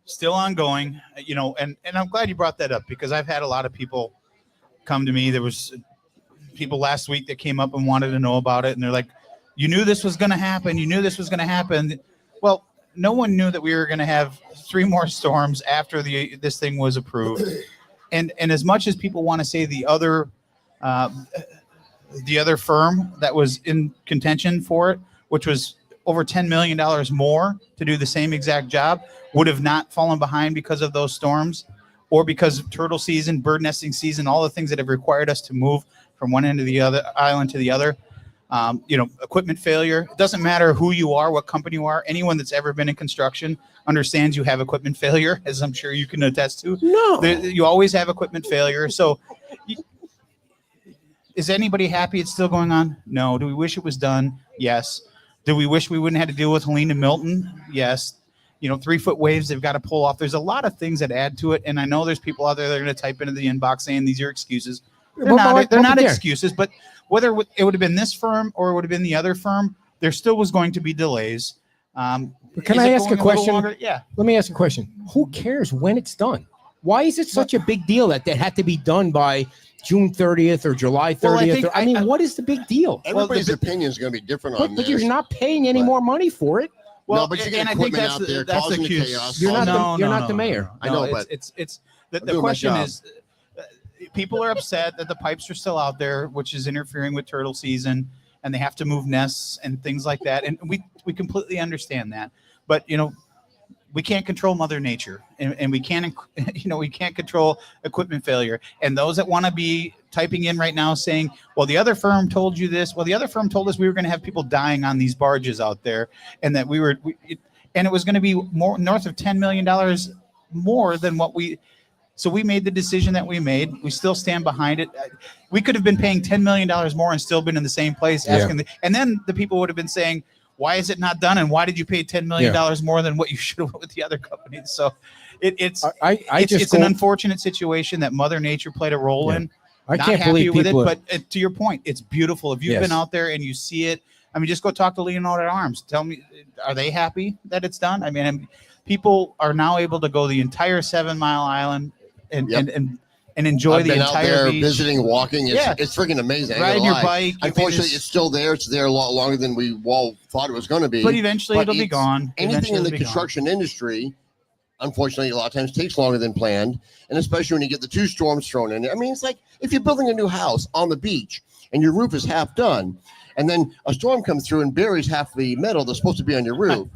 Still ongoing, you know, and I'm glad you brought that up because I've had a lot of people come to me. There was people last week that came up and wanted to know about it, and they're like, "You knew this was going to happen. You knew this was going to happen." Well, no one knew that we were going to have 3 more storms after this thing was approved. And as much as people want to say the other firm that was in contention for it, which was over $10 million more to do the same exact job, would have not fallen behind because of those storms or because of turtle season, bird nesting season, all the things that have required us to move from one end of the other island to the other. You know, equipment failure. It doesn't matter who you are, what company you are. Anyone that's ever been in construction understands you have equipment failure, as I'm sure you can attest to. No. You always have equipment failure. So is anybody happy it's still going on? No. Do we wish it was done? Yes. Do we wish we wouldn't have to deal with Helene and Milton? Yes. You know, 3-foot waves they've got to pull off. There's a lot of things that add to it. And I know there's people out there that are going to type into the inbox saying these are excuses. They're not excuses, but whether it would have been this firm or it would have been the other firm, there still was going to be delays. Can I ask a question? Yeah. Let me ask a question. Who cares when it's done? Why is it such a big deal that had to be done by June 30th or July 30th? Well, what is the big deal? Everybody's opinion is going to be different on But this. you're not paying any more money for it. Well, but you get equipment out there that's causing the the cue. chaos. You're not the mayor. I know, but it's the doing my question job. is people are upset that the pipes are still out there, which is interfering with turtle season, and they have to move nests and things like that. And we completely understand that. But, you know, we can't control Mother Nature, and we can't, we can't control equipment failure. And those that want to be typing in right now saying, well, the other firm told you this. Well, the other firm told us we were going to have people dying on these barges out there, and that and it was going to be more north of $10 million more than what we. So we made the decision that we made. We still stand behind it. We could have been paying $10 million more and still been in the same place asking. And then the people would have been saying, why is it not done? And why did you pay $10 million more than what you should have with the other companies? So it's an unfortunate situation that Mother Nature played a role in. I Not can't happy believe with people it, but to your point, it's beautiful. If you've been out there and you see it, I mean, just go talk to Leonardo Arms. Tell me, are they happy that it's done? I mean, people are now able to go the entire 7 Mile Island and enjoy I've the been entire out there beach. visiting, walking. It's freaking amazing. Ride your bike. Unfortunately, it's still there. It's there a lot longer than we all thought it was going to be. But eventually it'll be gone. Anything in the construction industry, unfortunately, a lot of times takes longer than planned. And especially when you get the 2 storms thrown in. I mean, it's like if you're building a new house on the beach and your roof is half done, and then a storm comes through and buries half the metal that's supposed to be on your roof,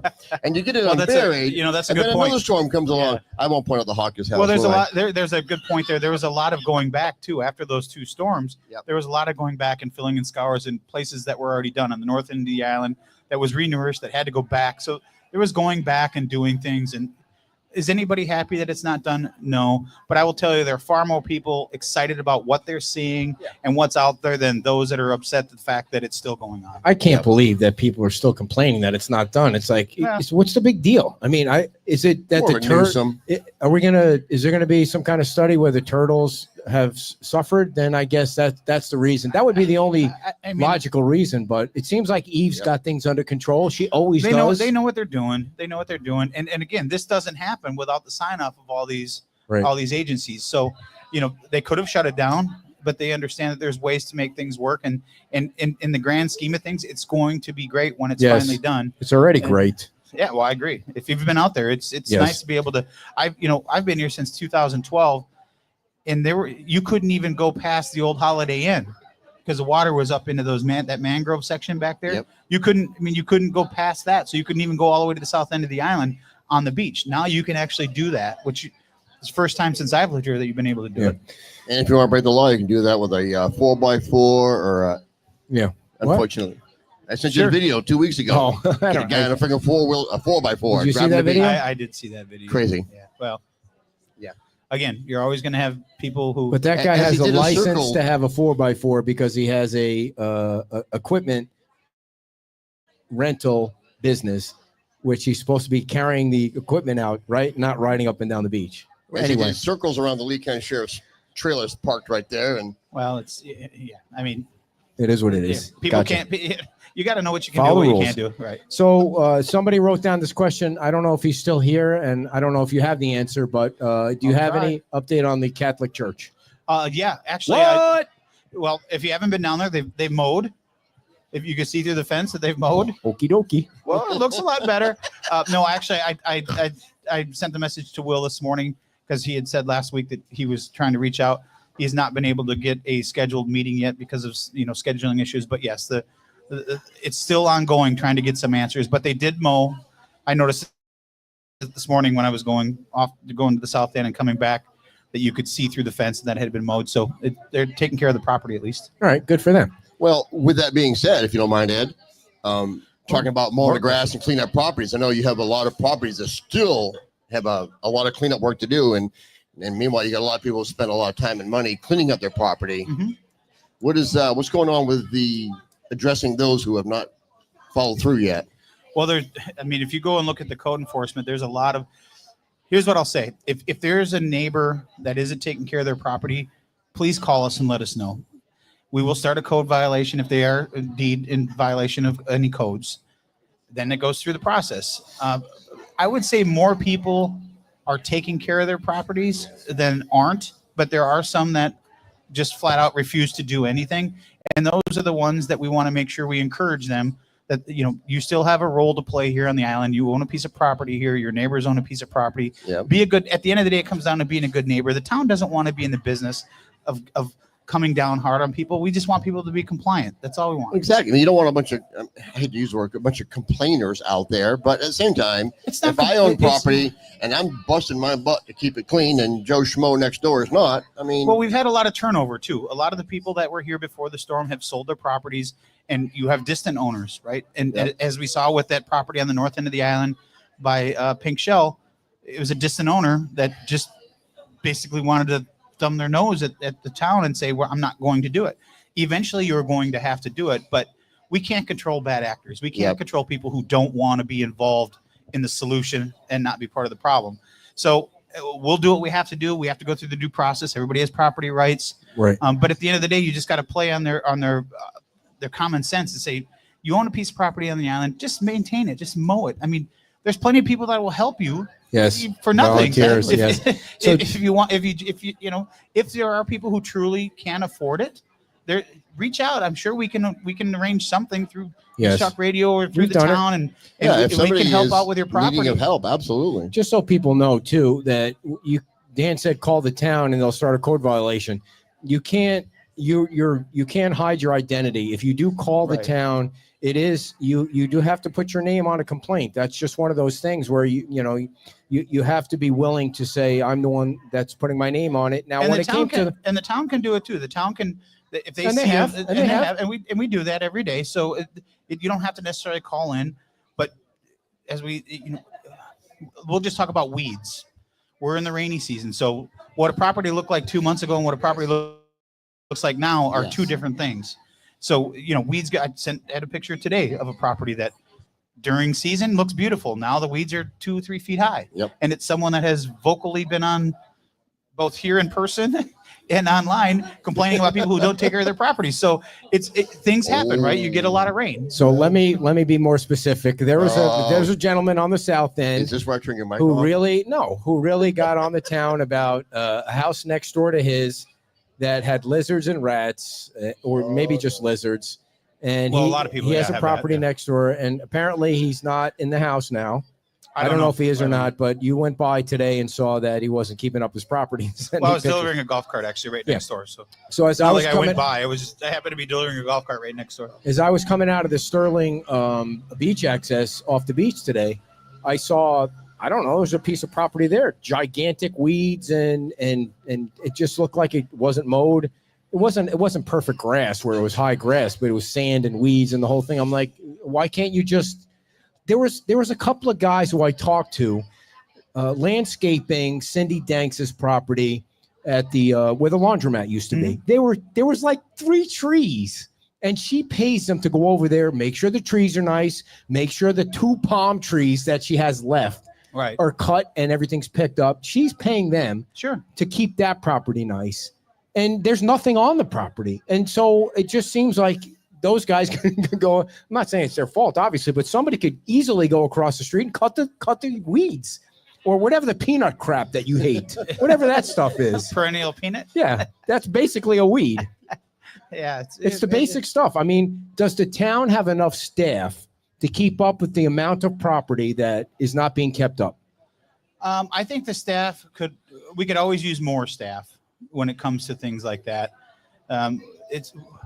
and you get it unburied. That's a and good then point. Another storm comes along. I won't point out the Hawkins house. Well, there's a lot. There's a good point there. There was a lot of going back too after those 2 storms. There was a lot of going back and filling in scours in places that were already done on the north end of the island that was renourished that had to go back. So there was going back and doing things. And is anybody happy that it's not done? No. But I will tell you, there are far more people excited about what they're seeing and what's out there than those that are upset at the fact that it's still going on. I can't believe that people are still complaining that it's not done. It's like, what's the big deal? I mean, is it that the turtle? Is there gonna be some kind of study where the turtles have suffered? Then I guess that's the reason. That would be the only logical reason. But it seems like Eve's got things under control. She always does. They know what they're doing. They know what they're doing. And again, this doesn't happen without the sign off of all these agencies. So, they could have shut it down, but they understand that there's ways to make things work. And in the grand scheme of things, it's going to be great when it's finally done. It's already great. Yeah, well, I agree. If you've been out there, it's nice to be able to. I've been here since 2012, and you couldn't even go past the old Holiday Inn because the water was up into that mangrove section back there. You couldn't go past that, so you couldn't even go all the way to the south end of the island on the beach. Now you can actually do that, which is the first time since I've lived here that you've been able to do it. And if you want to break the law, you can do that with a 4x4 or unfortunately. I sent you a video 2 weeks ago. Oh, I a guy on a freaking 4x4. Did you see that video? I did see that video. Crazy. Yeah. Well, yeah. again, you're always going to have people who. But that guy As he has a did a license circle- to have a 4x4 because he has a equipment rental business, which he's supposed to be carrying the equipment out, right? Not riding up and down the beach. As he Anyway, did circles around the Lee County Sheriff's trailers parked right there, and Well, it's yeah. I mean, it is what it yeah, is. people Gotcha. can't. You got to know what you can Follow do, the what you rules. can't do. Right. So somebody wrote down this question. I don't know if he's still here, and I don't know if you have the answer, but do you I'll have try. any update on the Catholic Church? Yeah. Actually, well, if you haven't been down there, they've mowed. If you can see through the fence that they've mowed, Okie dokie. well, it looks a lot better. No, actually, I sent the message to Will this morning because he had said last week that he was trying to reach out. He's not been able to get a scheduled meeting yet because of scheduling issues. But yes, it's still ongoing, trying to get some answers. But they did mow. I noticed this morning when I was going to the south end and coming back that you could see through the fence that had been mowed. So they're taking care of the property at least. All right, good for them. well, with that being said, if you don't mind, Ed, talking about mowing the grass and cleaning up properties, I know you have a lot of properties that still have a lot of cleanup work to do, and meanwhile, you got a lot of people who spend a lot of time and money cleaning up their property. Mhm. What's going on with the addressing those who have not followed through yet? Well, if you go and look at the code enforcement, there's a lot of, here's what I'll say. If there's a neighbor that isn't taking care of their property, please call us and let us know. We will start a code violation if they are indeed in violation of any codes. Then it goes through the process. I would say more people are taking care of their properties than aren't, but there are some that just flat out refuse to do anything. And those are the ones that we want to make sure we encourage them that, you still have a role to play here on the island. You own a piece of property here. Your neighbors own a piece of property. Yeah. At the end of the day, it comes down to being a good neighbor. The town doesn't want to be in the business of coming down hard on people. We just want people to be compliant. That's all we want. Exactly. I mean, you don't want a bunch of, I hate to use the word, a bunch of complainers out there, but at the same time, It's not if I own it's- property and I'm busting my butt to keep it clean and Joe Schmo next door is not, I mean, Well, we've had a lot of turnover too. A lot of the people that were here before the storm have sold their properties, and you have distant owners, right? And Yep. as we saw with that property on the north end of the island by Pink Shell, it was a distant owner that just basically wanted to thumb their nose at the town and say, well, I'm not going to do it. Eventually, you're going to have to do it, but we can't control bad actors. We can't Yep. control people who don't want to be involved in the solution and not be part of the problem. So we'll do what we have to do. We have to go through the due process. Everybody has property rights. Right. But at the end of the day, you just got to play on their common sense and say, you own a piece of property on the island, just maintain it, just mow it. I mean, there's plenty of people that will help you Yes. for nothing. Volunteers, If, yes. So- if you want, if there are people who truly can afford it, reach out. I'm sure we can arrange something through Yes. Talk Radio or through We've the done it. town, and yeah, if we somebody can help is out with your property. needing of help, absolutely. Just so people know too that Dan said call the town and they'll start a code violation. You can't you can't hide your identity. If you do call the Right. town, it is you do have to put your name on a complaint. That's just one of those things where you have to be willing to say I'm the one that's putting my name on it. Now And when the it town came to and the town can do it too. The town can, if they And they see have, it, and they have. and we do that every day. So you don't have to necessarily call in, but as we'll just talk about weeds. We're in the rainy season, so what a property looked like 2 months ago and what a property looks like now are Yes. two different things. So weeds. I had a picture today of a property that during season looks beautiful. Now the weeds are 2 or 3 feet high. Yep. And it's someone that has vocally been on both here in person and online complaining about people who don't take care of their property. So things happen, right? You get a lot of rain. so let me be more specific. There's a gentleman on the south end Is this where I turn your mic who off? really got on the town about a house next door to his that had lizards and rats, or maybe just lizards. And Well, a he, lot of people, he yeah, has a have property that, yeah. next door, and apparently he's not in the house now. I don't know if he is or not, but you went by today and saw that he wasn't keeping up his property. Well, I was delivering a golf cart actually right next door. So So as it's not I was like I coming, went by. I happened to be delivering a golf cart right next door. as I was coming out of the Sterling beach access off the beach today, I saw, I don't know, there's a piece of property there, gigantic weeds, and it just looked like it wasn't mowed. It wasn't perfect grass where it was high grass, but it was sand and weeds and the whole thing. I'm like, why can't you just? There was a couple of guys who I talked to landscaping Cindy Danks' property at the where the laundromat used to be. There was like 3 trees, and she pays them to go over there, make sure the trees are nice, make sure the 2 palm trees that she has left are cut and everything's picked up. She's paying them to keep that property nice, and there's nothing on the property. And so it just seems like those guys can go. I'm not saying it's their fault, obviously, but somebody could easily go across the street and cut the weeds. Or whatever the peanut crap that you hate, whatever that stuff is. Perennial peanut? Yeah, that's basically a weed. Yeah. It's the basic stuff. I mean, does the town have enough staff to keep up with the amount of property that is not being kept up? I think the staff we could always use more staff when it comes to things like that.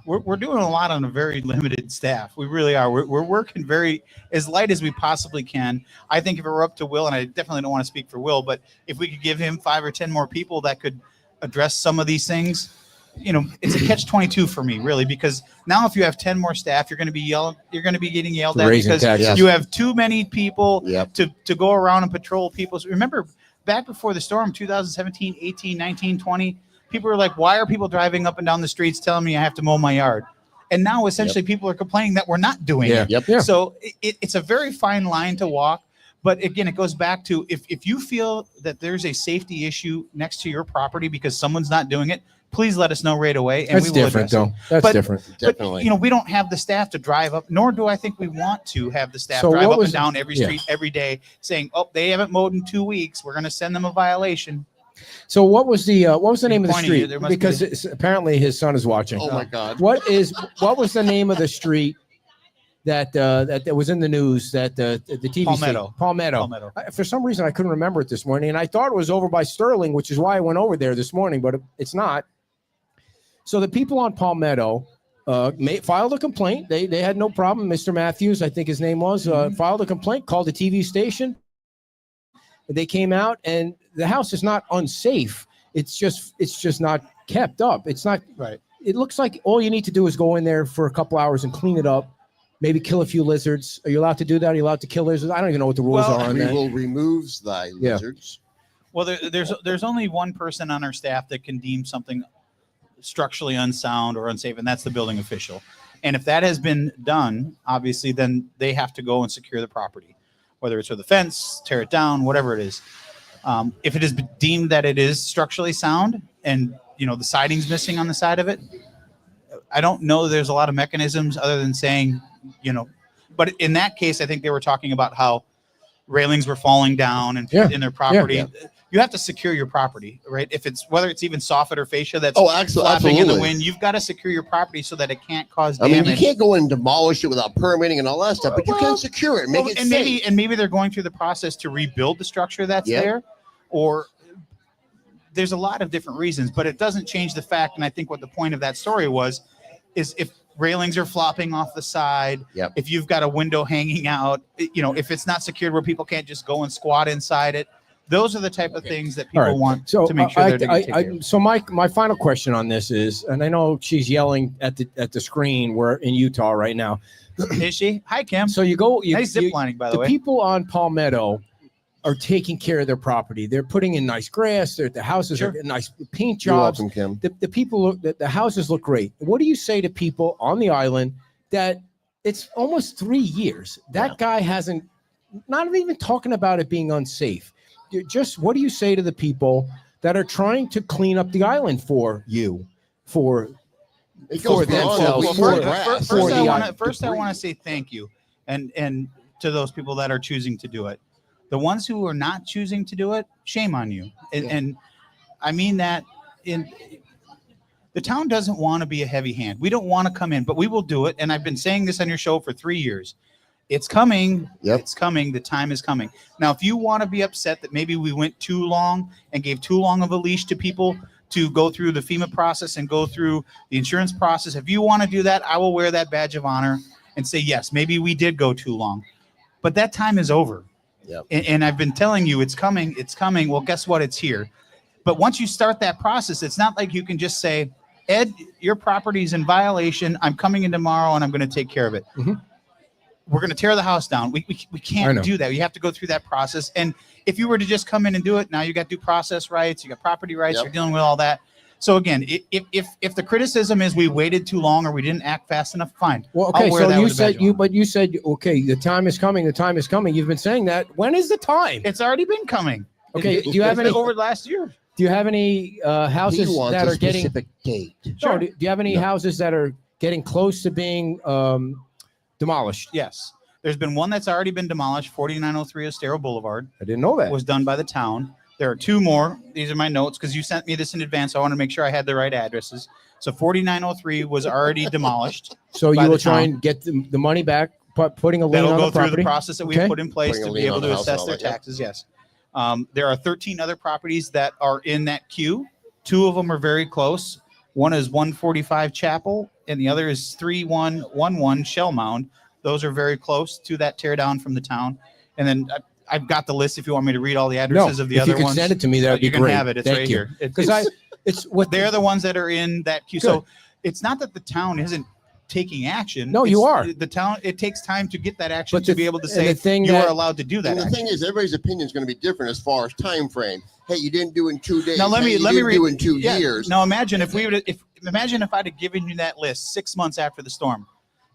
We're doing a lot on a very limited staff. We really are. We're working very as light as we possibly can. I think if it were up to Will, and I definitely don't want to speak for Will, but if we could give him 5 or 10 more people that could address some of these things, it's a catch-22 for me, really, because now if you have 10 more staff, you're going to be getting yelled at because you have too many people to go around and patrol people. So remember back before the storm, 2017, 18, 19, 20, people are like, why are people driving up and down the streets telling me I have to mow my yard? And now essentially people are complaining that we're not doing it. So it's a very fine line to walk. But again, it goes back to if you feel that there's a safety issue next to your property because someone's not doing it, please let us know right away. And That's different, though. That's different. Definitely. But, we don't have the staff to drive up, nor do I think we want to have the staff drive up and down every street every day saying, oh, they haven't mowed in 2 weeks. We're going to send them a violation. So what was the name of the street? Because apparently his son is watching. Oh my God! What was the name of the street that was in the news that the TV Palmetto. Palmetto. For some reason I couldn't remember it this morning, and I thought it was over by Sterling, which is why I went over there this morning, but it's not. So the people on Palmetto filed a complaint. They had no problem. Mr. Matthews, I think his name was, filed a complaint, called the TV station. They came out, and the house is not unsafe. It's just not kept up. It's not right. It looks like all you need to do is go in there for a couple hours and clean it up. Maybe kill a few lizards. Are you allowed to do that? Are you allowed to kill lizards? I don't even know what the rules are on that. We will remove thy lizards. Well, there's only one person on our staff that can deem something structurally unsound or unsafe, and that's the building official. And if that has been done, obviously, then they have to go and secure the property, whether it's with a fence, tear it down, whatever it is. If it is deemed that it is structurally sound and the siding's missing on the side of it, I don't know there's a lot of mechanisms other than saying, but in that case, I think they were talking about how railings were falling down and in their property. Yeah. You have to secure your property, right? Whether it's even soffit or fascia that's flapping in the wind, you've got to secure your property so that it can't cause damage. I mean, you can't go and demolish it without permitting and all that stuff, but you can secure it, make it safe. Maybe they're going through the process to rebuild the structure that's there, or there's a lot of different reasons, but it doesn't change the fact. And I think what the point of that story is if railings are flopping off the side, if you've got a window hanging out, if it's not secured where people can't just go and squat inside it. Those are the type of things that people want to make sure they're taken care of. So my final question on this is, and I know she's yelling at the screen. We're in Utah right now. Is she? Hi, Kim. So nice ziplining, by the way. The people on Palmetto are taking care of their property. They're putting in nice grass. The houses are nice paint jobs. You're welcome, Kim. The people, the houses look great. What do you say to people on the island that it's almost 3 years? That guy hasn't, not even talking about it being unsafe. Just what do you say to the people that are trying to clean up the island for you, for themselves? First, I want to say thank you, and to those people that are choosing to do it. The ones who are not choosing to do it, shame on you. And I mean that the town doesn't want to be a heavy hand. We don't want to come in, but we will do it. And I've been saying this on your show for 3 years. It's coming. It's coming. The time is coming. Now, if you want to be upset that maybe we went too long and gave too long of a leash to people to go through the FEMA process and go through the insurance process, if you want to do that, I will wear that badge of honor and say, yes, maybe we did go too long. But that time is over. And I've been telling you it's coming. It's coming. Well, guess what? It's here. But once you start that process, it's not like you can just say, Ed, your property's in violation. I'm coming in tomorrow and I'm going to take care of it. we're going to tear the house down. We I know. can't do that. You have to go through that process. And if you were to just come in and do it, now you got due process rights, you got property rights, Yep. you're dealing with all that. So again, if the criticism is we waited too long or we didn't act fast enough, fine. Well, I'll okay, wear so that you with a badge said you, on. but you said okay, the time is coming. The time is coming. You've been saying that. When is the time? It's already been coming. Okay, do you have any over the last year? Do you have any houses He wants that a are getting? specific date. No, do you have any houses that are getting close to being demolished? Yes. There's been one that's already been demolished, 4903 Estero Boulevard. I didn't know that. Was done by the town. There are two more. These are my notes because you sent me this in advance. So I want to make sure I had the right addresses. So 4903 was already demolished. So by you the will try town. and get the money back, putting a lien That'll on go the through property. the process that Okay. we've put in place Putting a to be lien able on to the house and assess all their that, yeah. taxes. Yes. There are 13 other properties that are in that queue. Two of them are very close. One is 145 Chapel, and the other is 3111 Shell Mound. Those are very close to that tear down from the town. And then I've got the list if you want me to read all the addresses of the if other you could ones. send it to me, that would be you can great. have it. It's Thank right you. here. Because it's what they're the ones that are in that queue. Good. So it's not that the town isn't taking action. No, you It's are. the town. It takes time to get that action But to the- be able to and say the thing you that- are allowed to do that. And the action. thing is, everybody's opinion is going to be different as far as time frame. Hey, you didn't do it in 2 days. Now let Hey, me you let me didn't read do it in 2 yeah. years. Now imagine if imagine if I'd have given you that list 6 months after the storm,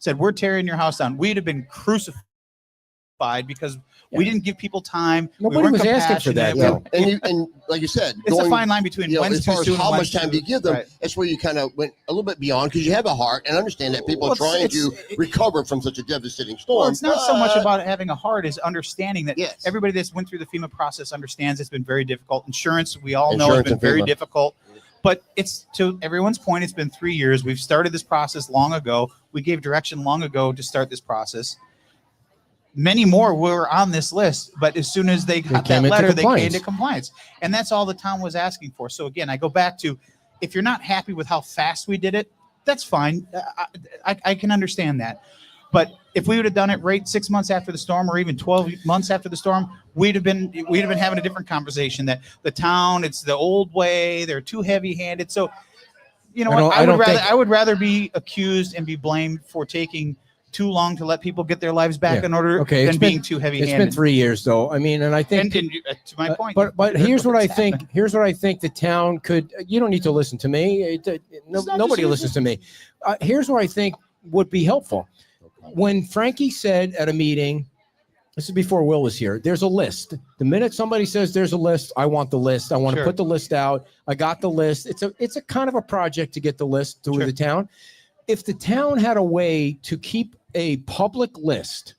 said we're tearing your house down, we'd have been crucified because we didn't give people time. Nobody we weren't was asking for that, compassionate. though. And like you said, It's a fine line between you know, when's as too far as soon and how when's much time too- do you give them, right. that's where you kind of went a little bit beyond because you have a heart and understand that people Well, are trying it's- to recover from such a devastating storm. Well, it's not so much but- about having a heart as understanding that Yes. everybody that's went through the FEMA process understands it's been very difficult. Insurance, we all know, Insurance has been and very FEMA. difficult. But it's to everyone's point, it's been 3 years. We've started this process long ago. We gave direction long ago to start this process. Many more were on this list, but as soon as they got came that into letter, they came compliance. into compliance. And that's all the town was asking for. So again, I go back to, if you're not happy with how fast we did it, that's fine. I can understand that. But if we would have done it right 6 months after the storm, or even 12 months after the storm, we'd have been having a different conversation. That the town, it's the old way, they're too heavy-handed. So, you know, I don't think- I would rather be accused and be blamed for taking too long to let people get their lives back Yeah. in order Okay, than being too It's heavy-handed. been 3 years, though. I mean, and I think And to my point, But here's what I it's think. happened. Here's what I think the town could. You don't need to listen to me. not Nobody just- listens to me. Here's what I think would be helpful. When Frankie said at a meeting, this is before Will was here. There's a list. The minute somebody says there's a list, I want the list. I want to Sure. put the list out. I got the list. It's a kind of a project to get the list through Sure. the town. If the town had a way to keep a public list,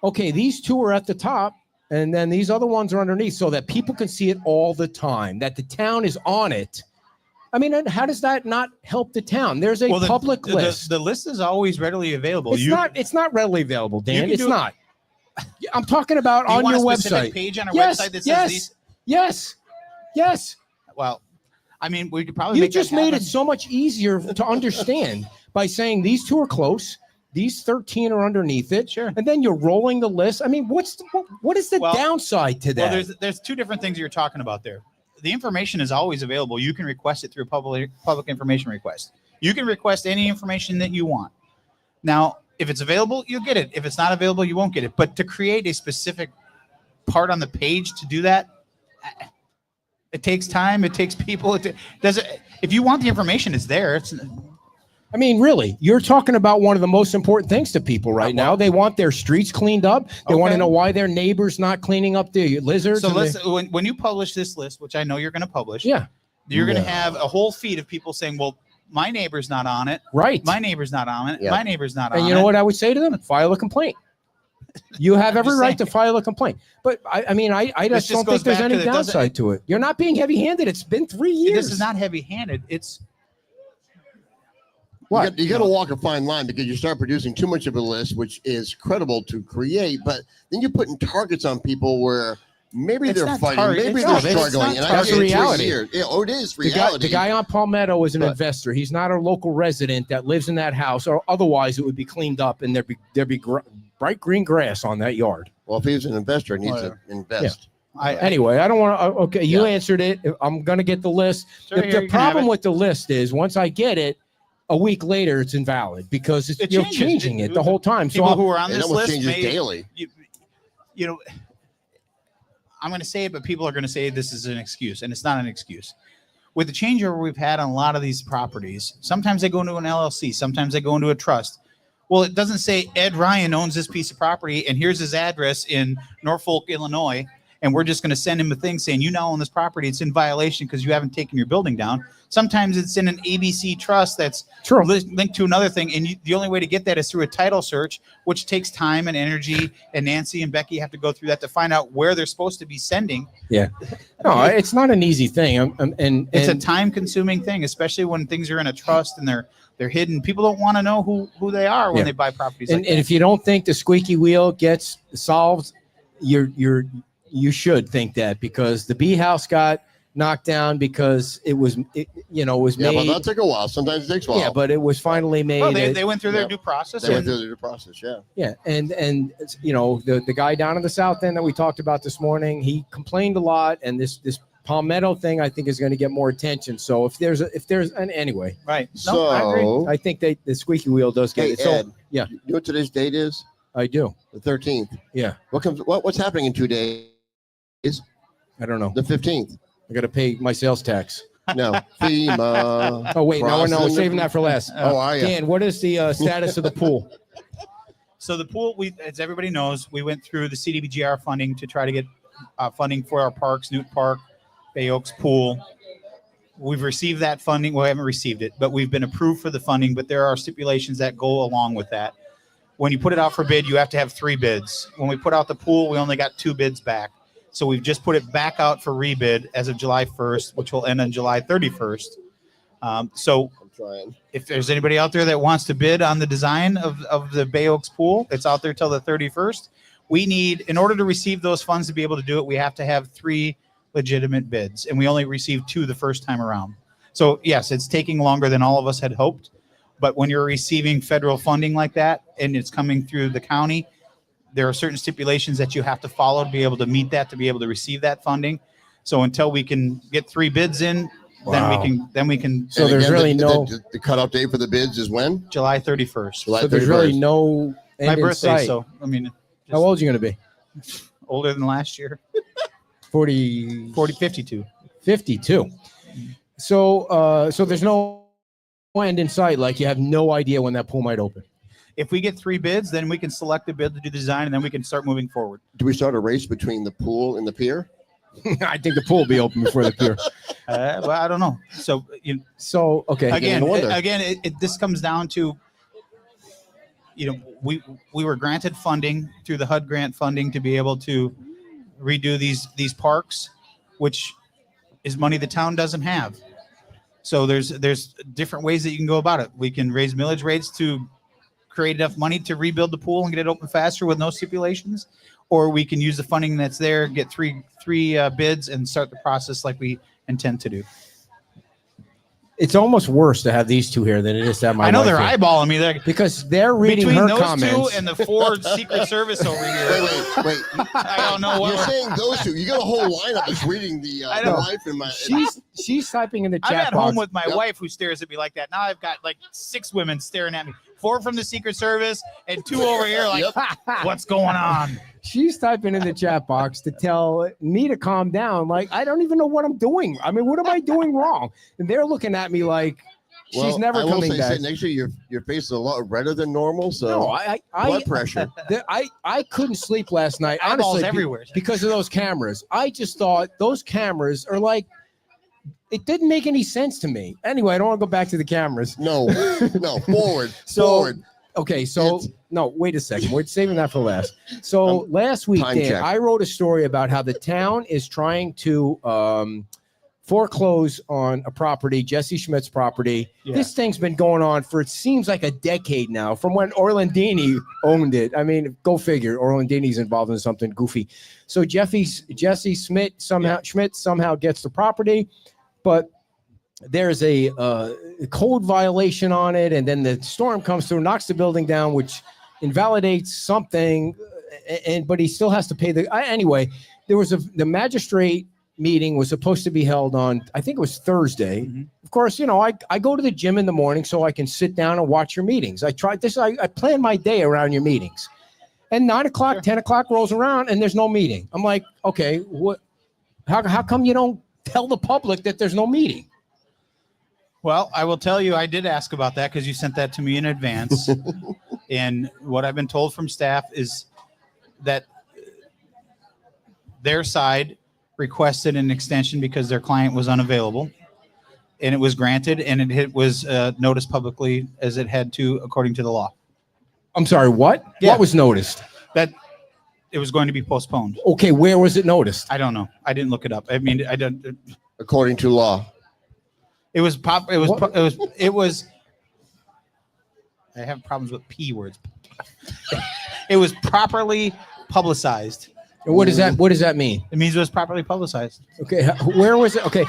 okay, these two are at the top, and then these other ones are underneath, so that people can see it all the time, that the town is on it. I mean, and how does that not help the town? There's a Well, public list. The list is always readily available. It's not readily available, Dan. can It's do it- not. I'm talking about Do you on want your a specific website. page on our Yes, website that says yes, these? yes. Well, I mean, we could probably You make that just made it happen. so much easier to understand by saying these two are close, these 13 are underneath it, Sure. and then you're rolling the list. I mean, what is the Well- downside to that? Well, there's two different things you're talking about there. The information is always available. You can request it through public information request. You can request any information that you want. Now, if it's available, you'll get it. If it's not available, you won't get it. But to create a specific part on the page to do that, it takes time. It takes people. If you want the information, it's there. I mean, really, you're talking about one of the most important things to people right now. They want their streets cleaned up. They want to Okay. know why their neighbor's not cleaning up the lizards. So and when you publish this list, which I know you're going to publish, yeah, you're going to No. have a whole feed of people saying, well, my neighbor's not on it. right. My neighbor's not on it. Yeah. My neighbor's not on it. And you know what I would say to them? File a complaint. You have every just right to saying. file a complaint. But I mean, I This just just don't goes think there's back any to that doesn't- downside to it. You're not being heavy-handed. It's been 3 years. This is not heavy-handed. It's What? You got to walk a fine line because you start producing too much of a list, which is credible to create, but then you're putting targets on people where maybe It's they're not fighting, target- maybe it's they're not- it's struggling. not And I target. get it, 3 reality. years. Yeah, it is The reality. guy on Palmetto is an But- investor. He's not a local resident that lives in that house, or otherwise it would be cleaned up and there'd be bright green grass on that yard. Well, if he's an investor, he needs to invest. Anyway, I don't want to. Okay, you Yeah. answered it. I'm going to get the list. Sure, The here, you can have problem it. with the list is once I get it, a week later it's invalid because It you're changes. changing it the whole time. People So who are on It this almost list changes may, daily. you know, I'm going to say it, but people are going to say this is an excuse, and it's not an excuse. With the changeover we've had on a lot of these properties, sometimes they go into an LLC, sometimes they go into a trust. Well, it doesn't say Ed Ryan owns this piece of property, and here's his address in Norfolk, Illinois, and we're just going to send him a thing saying, you now own this property. It's in violation because you haven't taken your building down. Sometimes it's in an ABC trust that's True. linked to another thing, and the only way to get that is through a title search, which takes time and energy, and Nancy and Becky have to go through that to find out where they're supposed to be sending. no, it's not an easy thing. And It's a time-consuming thing, especially when things are in a trust and they're hidden. People don't want to know who they are when Yeah. they buy properties. and if you don't think the squeaky wheel gets solved, you should think that, because the bee house got knocked down because it was made. Yeah, but that took a while. Sometimes it takes a while. Yeah, but it was finally made. Well, they went through their due process. They went through the due process, yeah. Yeah, and the guy down in the south end that we talked about this morning, he complained a lot, and this palmetto thing I think is going to get more attention. So if there's anyway, Right. So, I agree. I think the squeaky wheel does get hey, it. So Ed, yeah. you know what today's date is? I do. The 13th. Yeah, What's happening in 2 days? I don't know. The 15th. I got to pay my sales tax. No, FEMA. Oh wait, no, crossing the- saving that for last. Oh, are you? Dan, what is the status of the pool? So the pool, as everybody knows, we went through the CDBGR funding to try to get funding for our parks, Newt Park, Bay Oaks Pool. We've received that funding. Well, we haven't received it, but we've been approved for the funding. But there are stipulations that go along with that. When you put it out for bid, you have to have 3 bids. When we put out the pool, we only got 2 bids back. So we've just put it back out for rebid as of July 1st, which will end on July 31st. So I'm trying. if there's anybody out there that wants to bid on the design of the Bay Oaks pool, it's out there till the 31st. We need, in order to receive those funds to be able to do it, we have to have 3 legitimate bids, and we only received 2 the first time around. So yes, it's taking longer than all of us had hoped, but when you're receiving federal funding like that and it's coming through the county, there are certain stipulations that you have to follow to be able to meet that, to be able to receive that funding. So until we can get 3 bids in, Wow. then we can So And there's again, really the cutoff date for the bids is when? July 31st. July So there's really 31st. no end My in birthday, sight. so I mean, How old are you going to be? older than last year. 40, 52. 52. So there's no end in sight. Like you have no idea when that pool might open. If we get 3 bids, then we can select a bid to do the design, and then we can start moving forward. Do we start a race between the pool and the pier? I think the pool will be open before the pier. Well, I don't know. So So okay. again, no wonder. this comes down to, we were granted funding through the HUD grant funding to be able to redo these parks, which is money the town doesn't have. So there's different ways that you can go about it. We can raise millage rates to create enough money to rebuild the pool and get it open faster with no stipulations, or we can use the funding that's there, get three bids, and start the process like we intend to do. It's almost worse to have these two here than it is to have my I know wife they're here. eyeballing me. They're Because they're reading between her those comments. 2 and the 4 Secret Service over here. Wait. I don't know You're what. saying those 2. You got a whole lineup that's reading the I know. life in my. She's typing in the I'm chat at box. home with my Yep. wife who stares at me like that. Now I've got like 6 women staring at me. 4 from the Secret Service and 2 over here like, what's going on? She's typing in the chat box to tell me to calm down. Like, I don't even know what I'm doing. I mean, what am I doing wrong? And they're looking at me like she's never I will coming say, back. sitting next to you, your face is a lot redder than normal. So No, I blood pressure. I couldn't sleep last night. Eyeballs Honestly, everywhere. because of those cameras. I just thought those cameras are like, it didn't make any sense to me. Anyway, I don't want to go back to the cameras. No, forward. So- Forward. Okay, so It's- no, wait a second. We're saving that for last. So last week, time Dan, check. I wrote a story about how the town is trying to foreclose on a property, Jesse Schmidt's property. Yeah. This thing's been going on for, it seems like a decade now, from when Orlandini owned it. I mean, go figure. Orlandini's involved in something goofy. So Jesse Schmidt somehow gets the property, but there's a code violation on it, and then the storm comes through, knocks the building down, which invalidates something, but he still has to pay anyway. There was the magistrate meeting was supposed to be held on, I think it was Thursday. Mhm. Of course, I go to the gym in the morning so I can sit down and watch your meetings. I tried this. I plan my day around your meetings. And 9 o'clock, 10 o'clock rolls around and there's no meeting. I'm like, okay, what? How come you don't tell the public that there's no meeting? Well, I will tell you, I did ask about that because you sent that to me in advance. And what I've been told from staff is that their side requested an extension because their client was unavailable, and it was granted, and it was noticed publicly as it had to, according to the law. I'm sorry, what? Yeah. What was noticed? That it was going to be postponed. Okay, where was it noticed? I don't know. I didn't look it up. I mean, I don't. According to law. It was pop. It was. What? It was. I have problems with P words. It was properly publicized. And what does that mean? It means it was properly publicized. Okay, where was it? Okay,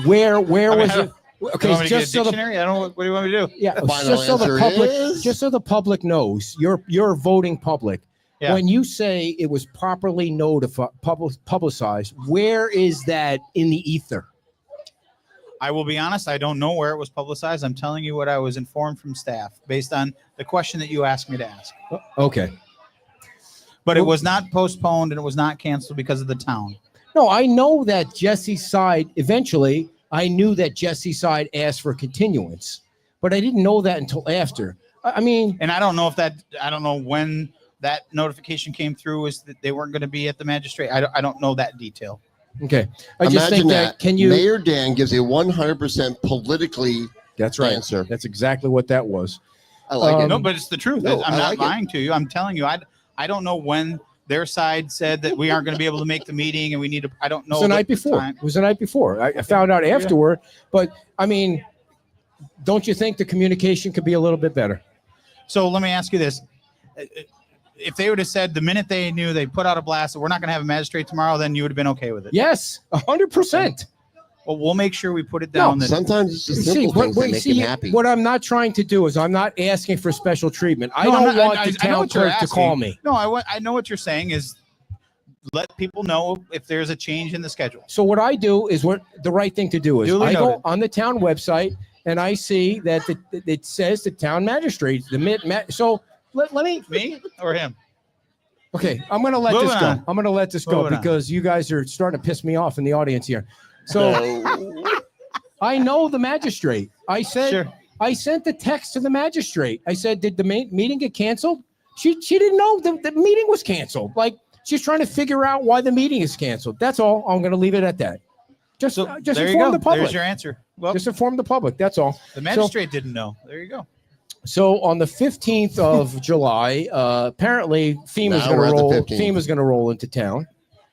where was it? Okay, just so dictionary. I don't know. What do you want me to do? Yeah, The final just so the answer public, is- just so the public knows, you're voting public. Yeah. When you say it was properly notified, publicized, where is that in the ether? I will be honest. I don't know where it was publicized. I'm telling you what I was informed from staff based on the question that you asked me to ask. Okay. But it was not postponed and it was not canceled because of the town. No, I know that Jesse's side, eventually, I knew that Jesse's side asked for continuance, but I didn't know that until after. I mean, And I don't know if that. I don't know when that notification came through. Is that they weren't going to be at the magistrate? I don't know that detail. okay. I just Imagine think that, can you? Mayor Dan gives a 100% politically That's right. answer. That's exactly what that was. I like it. No, but it's the truth. No, I'm I not like it. lying to you. I'm telling you. I don't know when their side said that we aren't going to be able to make the meeting and we need to. I don't It know. was the night the before. time. It was the night before. I found out afterward, but I mean, don't you think the communication could be a little bit better? So let me ask you this. If they would have said the minute they knew, they put out a blast that we're not going to have a magistrate tomorrow, then you would have been okay with it. Yes, 100%. Well, we'll make sure we put it down. that Sometimes it's just See, simple things that make see, him happy. what I'm not trying to do is I'm not asking for special treatment. I No, I'm don't not- want I the know town what you're clerk to call asking. me. No, I know what you're saying is let people know if there's a change in the schedule. So what I do is what the right thing to do is Duly I go noted. on the town website and I see that it says the town magistrate. So let me. Me or him? Okay, I'm going to let Moving this go. on. I'm going to let this go Moving on. because you guys are starting to piss me off in the audience here. So I know the magistrate. I said Sure. I sent the text to the magistrate. I said, "Did the meeting get canceled?" She didn't know the meeting was canceled. Like she's trying to figure out why the meeting is canceled. That's all. I'm going to leave it at that. Just So just there you inform go. the public. There's your answer. Well, Just inform the public. That's all. the magistrate didn't know. There you go. So on the 15th of July, apparently FEMA's Now we're going at to the roll. 15th. FEMA's going to roll into town,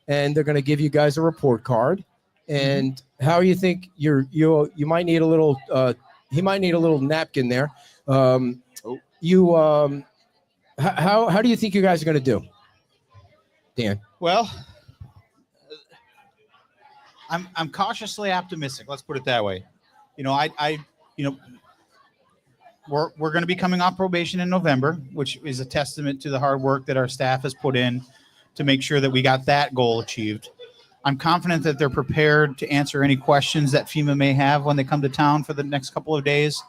and they're going to give you guys a report card. And how you think you might need a little? He might need a little napkin there. How do you think you guys are going to do, Dan? Well, I'm cautiously optimistic. Let's put it that way. We're going to be coming off probation in November, which is a testament to the hard work that our staff has put in to make sure that we got that goal achieved. I'm confident that they're prepared to answer any questions that FEMA may have when they come to town for the next couple of days.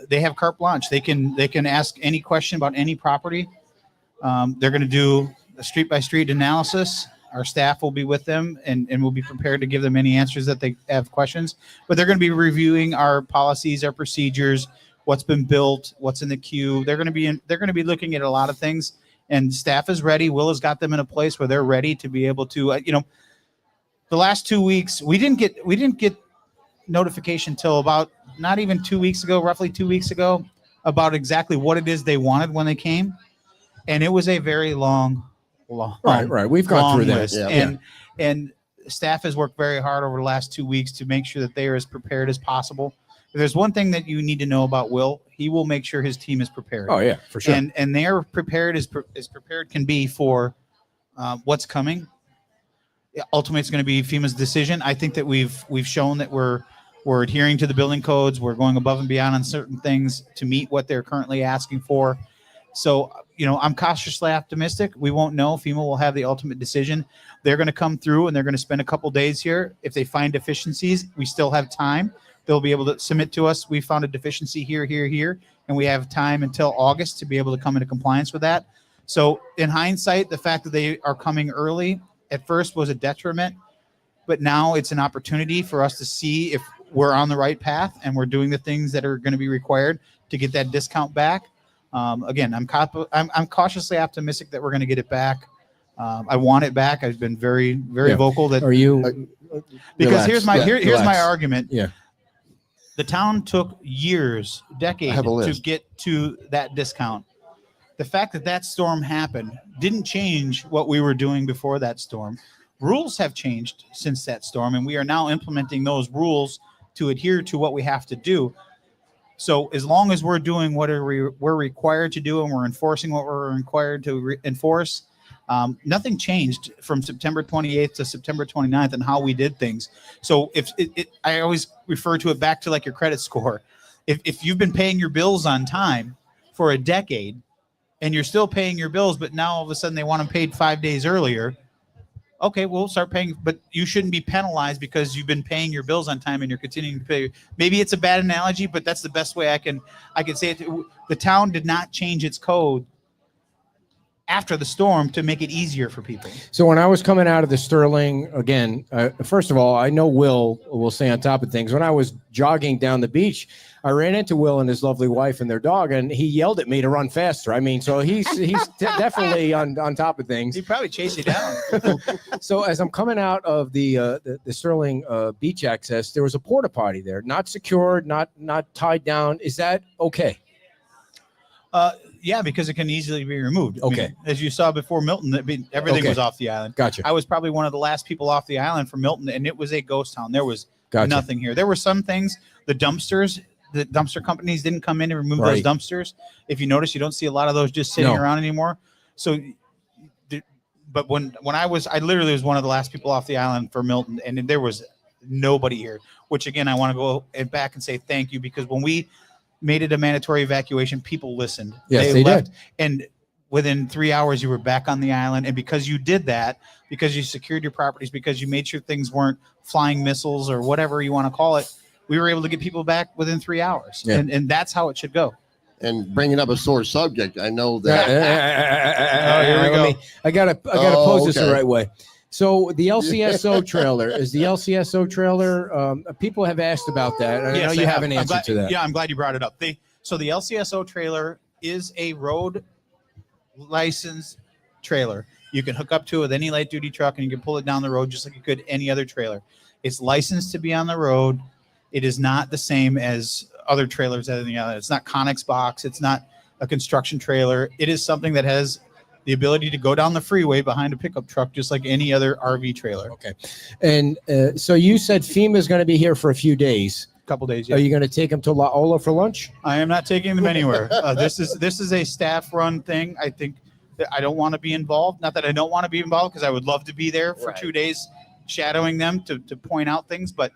They have carte blanche. They can ask any question about any property. They're going to do a street by street analysis. Our staff will be with them and will be prepared to give them any answers that they have questions. But they're going to be reviewing our policies, our procedures, what's been built, what's in the queue. They're going to be looking at a lot of things. And staff is ready. Will has got them in a place where they're ready to be able to, the last 2 weeks, we didn't get notification till about not even 2 weeks ago, roughly 2 weeks ago, about exactly what it is they wanted when they came. And it was a very long. Right. We've gone long through that. list. And staff has worked very hard over the last 2 weeks to make sure that they are as prepared as possible. If there's one thing that you need to know about Will, he will make sure his team is prepared. Oh yeah, for sure. And they are prepared as prepared can be for what's coming. Ultimately, it's going to be FEMA's decision. I think that we've shown that we're adhering to the building codes. We're going above and beyond on certain things to meet what they're currently asking for. So, I'm cautiously optimistic. We won't know. FEMA will have the ultimate decision. They're going to come through and they're going to spend a couple days here. If they find deficiencies, we still have time. they'll be able to submit to us. We found a deficiency here, and we have time until August to be able to come into compliance with that. So in hindsight, the fact that they are coming early at first was a detriment, but now it's an opportunity for us to see if we're on the right path and we're doing the things that are going to be required to get that discount back. Again, I'm cautiously optimistic that we're going to get it back. I want it back. I've been very vocal that. Are you? Because Relax. here's my Relax. argument. Yeah. The town took years, decades to get to that discount. The fact that that storm happened didn't change what we were doing before that storm. Rules have changed since that storm, and we are now implementing those rules to adhere to what we have to do. So as long as we're doing what we're required to do and we're enforcing what we're required to enforce, nothing changed from September 28th to September 29th and how we did things. So if I always refer to it back to like your credit score. If you've been paying your bills on time for a decade and you're still paying your bills, but now all of a sudden they want them paid 5 days earlier, okay, we'll start paying, but you shouldn't be penalized because you've been paying your bills on time and you're continuing to pay. Maybe it's a bad analogy, but that's the best way I can say it. The town did not change its code after the storm to make it easier for people. So when I was coming out of the Sterling, again, first of all, I know Will will stay on top of things. When I was jogging down the beach, I ran into Will and his lovely wife and their dog, and he yelled at me to run faster. I mean, so he's definitely on top of things. He probably chased you down. So as I'm coming out of the Sterling beach access, there was a porta potty there, not secured, not tied down. Is that okay? Yeah, because it can easily be removed. Okay. I mean, as you saw before Milton, everything Okay. was off the island. Gotcha. I was probably one of the last people off the island for Milton, and it was a ghost town. There was Gotcha. nothing here. There were some things, the dumpster companies didn't come in and remove Right. those dumpsters. If you notice, you don't see a lot of those just sitting No. around anymore. So, but when I literally was one of the last people off the island for Milton, and there was nobody here, which again, I want to go back and say thank you, because when we made it a mandatory evacuation, people listened. Yes, they left, did. and within 3 hours you were back on the island. And because you did that, because you secured your properties, because you made sure things weren't flying missiles or whatever you want to call it, we were able to get people back within 3 hours. Yeah. And that's how it should go. And bringing up a sore subject, I know that. Here we go. I gotta pose this the okay. right way. So the LCSO trailer is the LCSO trailer. People have asked about that. And I know you have an answer to that. Yeah, I'm glad you brought it up. So the LCSO trailer is a road licensed trailer. You can hook up to it with any light duty truck and you can pull it down the road just like you could any other trailer. It's licensed to be on the road. It is not the same as other trailers. It's not Conex box. It's not a construction trailer. It is something that has the ability to go down the freeway behind a pickup truck, just like any other RV trailer. Okay. And so you said FEMA is going to be here for a few days. A couple days. Are you going to take them to La Ola for lunch? I am not taking them anywhere. This is a staff-run thing. I think that I don't want to be involved. Not that I don't want to be involved, because I would love to be there for 2 days, shadowing them to point out things. But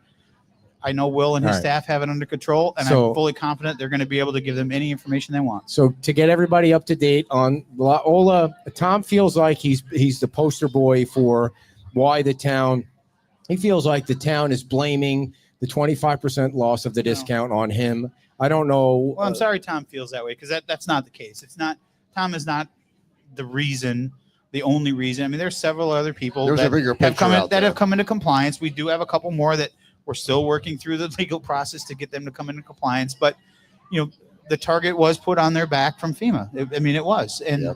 I know Will and his staff have it under control, and I'm fully confident they're going to be able to give them any information they want. So to get everybody up to date on La Ola, Tom feels like he's the poster boy for why the town. He feels like the town is blaming the 25% loss of the discount on him. I don't know. Well, I'm sorry Tom feels that way, because that's not the case. It's not. Tom is not the reason, the only reason. I mean, there's several other people There's a bigger picture out there. have come into compliance. We do have a couple more that we're still working through the legal process to get them to come into compliance. But, the target was put on their back from FEMA. It was. And Yep.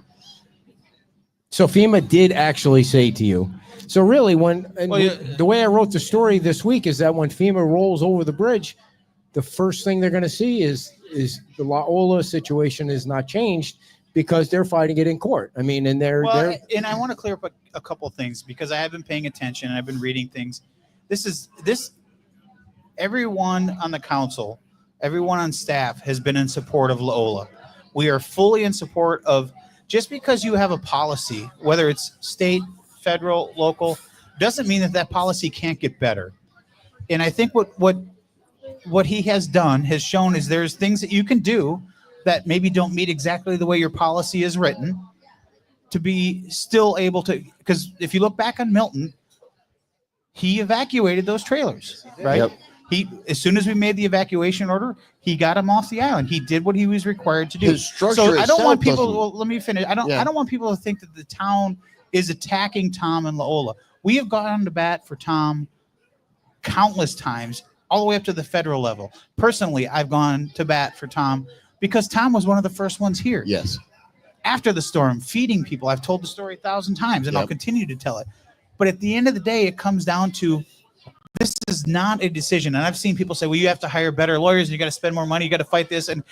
So FEMA did actually say to you. So really, the way I wrote the story this week is that when FEMA rolls over the bridge, the first thing they're going to see is the La Ola situation is not changed because they're fighting it in court. I mean, and they're and I want to clear up a couple of things, because I have been paying attention and I've been reading things. Everyone on the council, everyone on staff has been in support of La Ola. We are fully in support of, just because you have a policy, whether it's state, federal, local, doesn't mean that policy can't get better. And I think what he has done has shown is there's things that you can do that maybe don't meet exactly the way your policy is written, to be still able to, because if you look back on Milton, he evacuated those trailers, right? Yep. As soon as we made the evacuation order, he got him off the island. He did what he was required to do. His structure So I don't want itself people. doesn't- Well, let me finish. I Yeah. don't want people to think that the town is attacking Tom and Laola. We have gone to bat for Tom countless times, all the way up to the federal level. Personally, I've gone to bat for Tom because Tom was one of the first ones here. Yes. After the storm, feeding people. I've told the story 1,000 times, and I'll Yep. continue to tell it. But at the end of the day, it comes down to this is not a decision. And I've seen people say, well, you have to hire better lawyers, and you got to spend more money, you got to fight this. And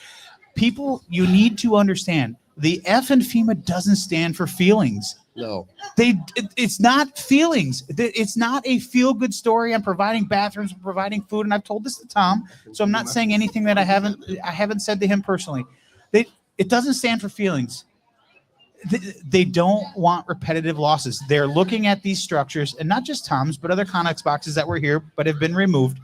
people, you need to understand, the F in FEMA doesn't stand for feelings. No. It's not feelings. It's not a feel-good story. I'm providing bathrooms, I'm providing food, and I've told this to Tom, so I'm not saying anything that I haven't said to him personally. It doesn't stand for feelings. They don't want repetitive losses. They're looking at these structures, and not just Tom's, but other Connex boxes that were here but have been removed.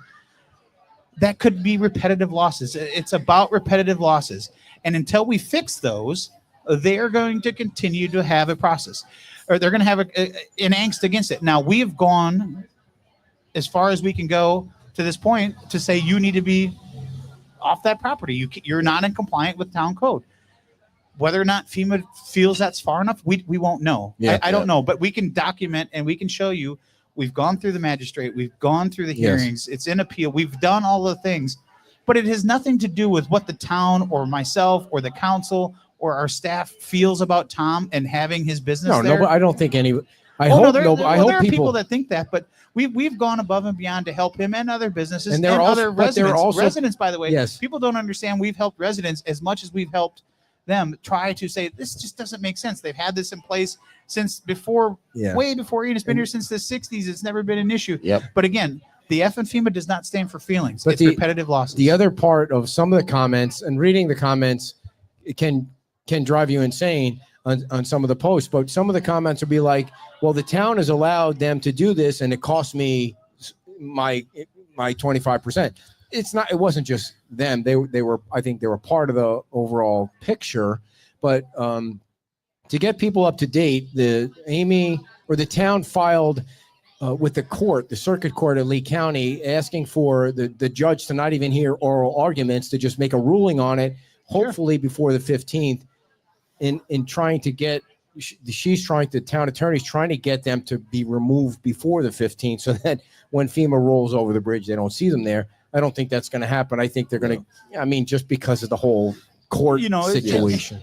That could be repetitive losses. It's about repetitive losses. And until we fix those, they are going to continue to have a process, or they're going to have an angst against it. Now, we have gone as far as we can go to this point to say you need to be off that property. You're not in compliant with town code. Whether or not FEMA feels that's far enough, we won't know. Yeah. I don't know, but we can document and we can show you. We've gone through the magistrate. We've gone through the Yes. hearings. It's in appeal. We've done all the things, but it has nothing to do with what the town or myself or the council or our staff feels about Tom and having his business No, there. no, I don't think any. I Oh, hope there, no. well, I hope there are people people. that think that, but we've gone above and beyond to help him and other businesses And and, they're also- other but they're residents. also- Residents, by the way, Yes. people don't understand. We've helped residents as much as we've helped them try to say this just doesn't make sense. They've had this in place since before, Yeah. way before Ian. It's been here since the 60s. It's never been an issue. Yep. But again, the F and FEMA does not stand for feelings. But It's the- repetitive losses. The other part of some of the comments and reading the comments it can drive you insane on some of the posts, but some of the comments will be like, well, the town has allowed them to do this and it cost me my 25%. It's not, it wasn't just them. They were, I think they were part of the overall picture, but to get people up to date, the town filed with the court, the circuit court of Lee County, asking for the judge to not even hear oral arguments, to just make a ruling on it, hopefully before the 15th, in trying to get, the town attorney's trying to get them to be removed before the 15th so that when FEMA rolls over the bridge, they don't see them there. I don't think that's going to happen. I think they're going to, I mean, just because of the whole court situation.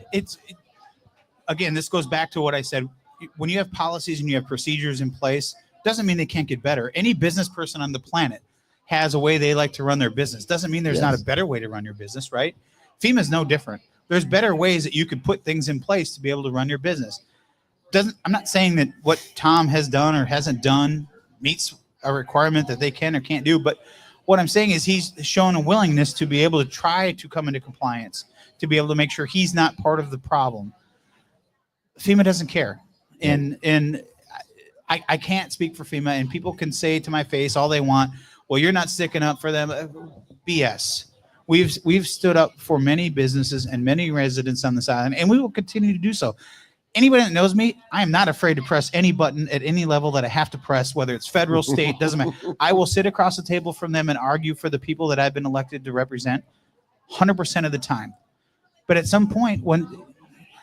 Again, this goes back to what I said. When you have policies and you have procedures in place, doesn't mean they can't get better. Any business person on the planet has a way they like to run their business. Doesn't mean there's not a better way to run your business, right? FEMA is no different. There's better ways that you could put things in place to be able to run your business. I'm not saying that what Tom has done or hasn't done meets a requirement that they can or can't do, but what I'm saying is he's shown a willingness to be able to try to come into compliance, to be able to make sure he's not part of the problem. FEMA doesn't care. And I can't speak for FEMA, and people can say to my face all they want, well, you're not sticking up for them. BS. We've stood up for many businesses and many residents on this island, and we will continue to do so. Anybody that knows me, I am not afraid to press any button at any level that I have to press, whether it's federal, state, doesn't matter. I will sit across the table from them and argue for the people that I've been elected to represent 100% of the time. But at some point, when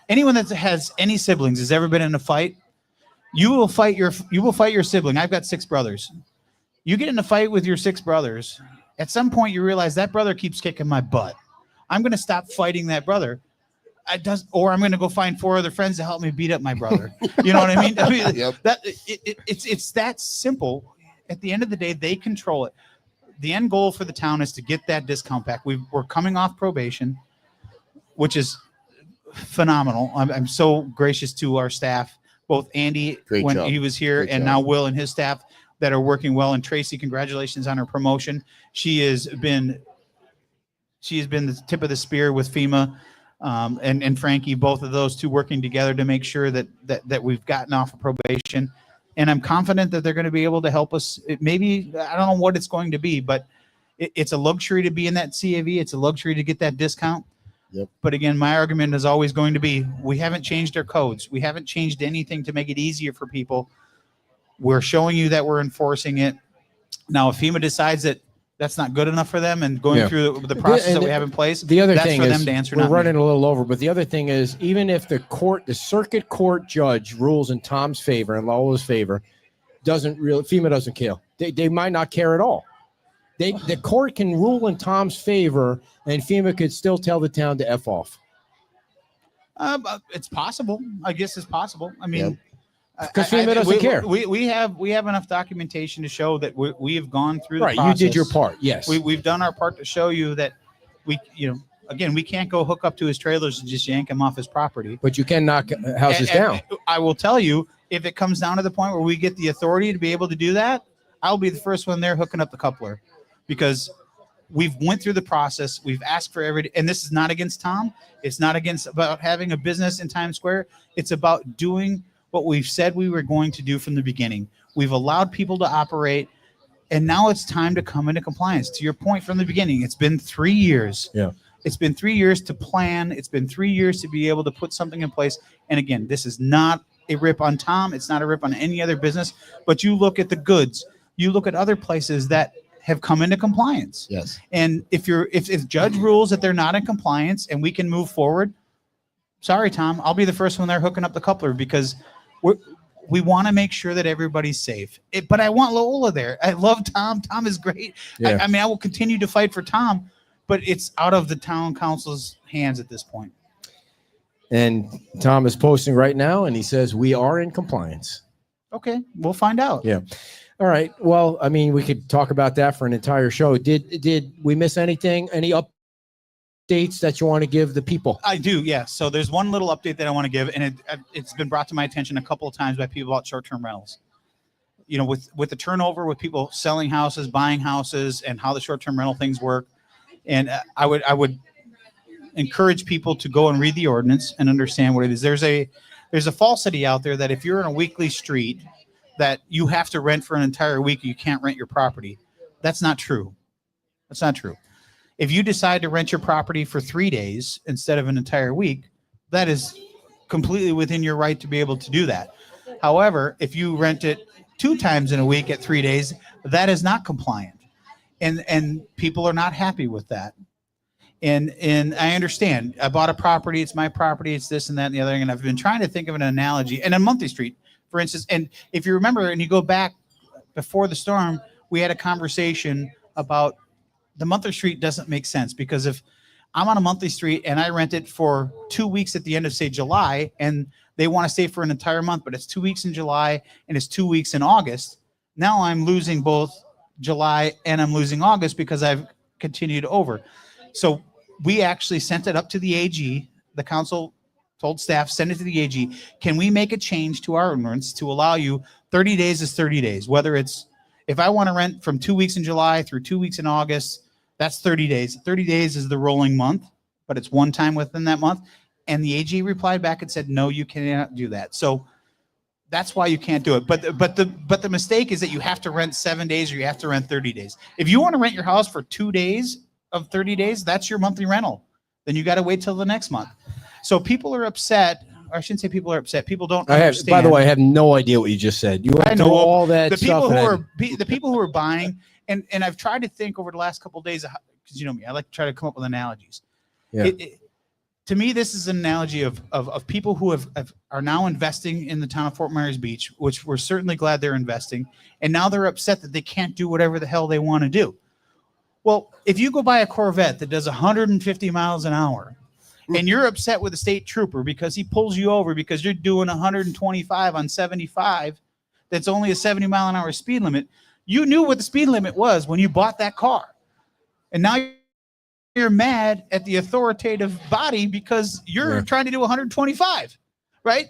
anyone that has any siblings has ever been in a fight, you will fight your sibling. I've got 6 brothers. You get in a fight with your 6 brothers. At some point, you realize that brother keeps kicking my butt. I'm going to stop fighting that brother. Or I'm going to go find 4 other friends to help me beat up my brother. You know what I mean? Yep. It's that simple. At the end of the day, they control it. The end goal for the town is to get that discount back. We're coming off probation, which is phenomenal. I'm so gracious to our staff, both Andy Great when job. he was here, Great and job. now Will and his staff that are working well. And Tracy, congratulations on her promotion. She has been the tip of the spear with FEMA. And Frankie, both of those two working together to make sure that we've gotten off of probation. And I'm confident that they're going to be able to help us. Maybe, I don't know what it's going to be, but it's a luxury to be in that CAV. It's a luxury to get that discount. Yep. But again, my argument is always going to be, we haven't changed our codes. We haven't changed anything to make it easier for people. We're showing you that we're enforcing it. Now, if FEMA decides that that's not good enough for them, and going Yeah. through the process And that we have in place, The other that's thing for is, them to answer. we're Not me. running a little over, but the other thing is, even if the circuit court judge rules in Tom's favor and Lola's favor, FEMA doesn't care. They might not care at all. The court can rule in Tom's favor, and FEMA could still tell the town to F off. It's possible. I guess it's possible. I mean, Because FEMA doesn't care. We have enough documentation to show that we have gone through the Right, process. you did your part. Yes, We've done our part to show you that again, we can't go hook up to his trailers and just yank him off his property. but you can knock houses down. I will tell you, if it comes down to the point where we get the authority to be able to do that, I'll be the first one there hooking up the coupler, because we've went through the process. We've asked for and this is not against Tom. It's not about having a business in Times Square. It's about doing what we've said we were going to do from the beginning. We've allowed people to operate, and now it's time to come into compliance. To your point from the beginning, it's been 3 years. Yeah. It's been 3 years to plan. It's been 3 years to be able to put something in place. And again, this is not a rip on Tom. It's not a rip on any other business, but you look at the goods. You look at other places that have come into compliance. Yes. And if judge rules that they're not in compliance and we can move forward, sorry, Tom, I'll be the first one there hooking up the coupler, because we want to make sure that everybody's safe. But I want Lola there. I love Tom. Tom is great. Yeah. I mean, I will continue to fight for Tom, but it's out of the town council's hands at this point. And Tom is posting right now, and he says we are in compliance. Okay, we'll find out. Yeah. All right. Well, I mean, we could talk about that for an entire show. Did we miss anything? Any updates that you want to give the people? I do, yeah. So there's one little update that I want to give, and it's been brought to my attention a couple of times by people about short-term rentals. You know, with the turnover, with people selling houses, buying houses, and how the short-term rental things work. And I would encourage people to go and read the ordinance and understand what it is. There's a falsity out there that if you're in a weekly street, that you have to rent for an entire week, you can't rent your property. That's not true. That's not true. If you decide to rent your property for 3 days instead of an entire week, that is completely within your right to be able to do that. However, if you rent it 2 times in a week at 3 days, that is not compliant. And people are not happy with that. And I understand. I bought a property. It's my property. It's this and that and the other thing. And I've been trying to think of an analogy. And on Monthly Street, for instance, and if you remember and you go back before the storm, we had a conversation about the Monthly Street doesn't make sense, because if I'm on a Monthly Street and I rent it for 2 weeks at the end of, say, July, and they want to stay for an entire month, but it's 2 weeks in July and it's 2 weeks in August, now I'm losing both July and I'm losing August because I've continued over. So we actually sent it up to the AG. The council told staff, send it to the AG. Can we make a change to our ordinance to allow you 30 days is 30 days, whether it's, if I want to rent from 2 weeks in July through 2 weeks in August, that's 30 days. 30 days is the rolling month, but it's one time within that month. And the AG replied back and said, no, you cannot do that. So that's why you can't do it. But the mistake is that you have to rent 7 days or you have to rent 30 days. If you want to rent your house for 2 days of 30 days, that's your monthly rental. Then you got to wait till the next month. So people are upset. Or I shouldn't say people are upset. People don't understand. By the way, I have no idea what you just said. You went through all that the stuff. The people who are buying, and I've tried to think over the last couple of days, because you know me, I like to try to come up with analogies. Yeah. To me, this is an analogy of people who are now investing in the town of Fort Myers Beach, which we're certainly glad they're investing, and now they're upset that they can't do whatever the hell they want to do. Well, if you go buy a Corvette that does 150 miles an hour, and you're upset with a state trooper because he pulls you over because you're doing 125 on 75, that's only a 70 mile an hour speed limit, you knew what the speed limit was when you bought that car. And now you're mad at the authoritative body because you're trying to do 125, right?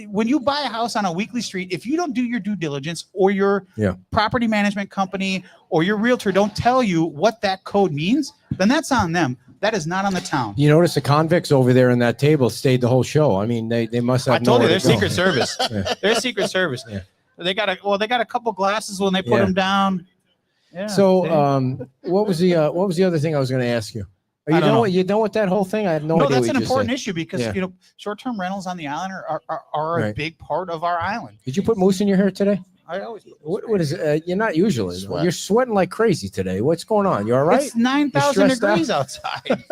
When you buy a house on a weekly street, if you don't do your due diligence, or your property management company or your realtor don't tell you what that code means, then that's on them. That is not on the town. You notice the convicts over there in that table stayed the whole show. I mean, they must have. I told you they're nowhere to go. Secret Service. They're Secret Service. Yeah. They got a couple glasses when they put them down. Yeah. So, what was the other thing I was going to ask you? Are you done? You done with that whole thing? I have no idea. No, that's what an you just important said. issue because short-term rentals on the island are a Right. big part of our island. Did you put moose in your hair today? I always. What is it? You're not usually. Sweat. You're sweating like crazy today. What's going on? You all right? It's 9,000 You're stressed degrees outside.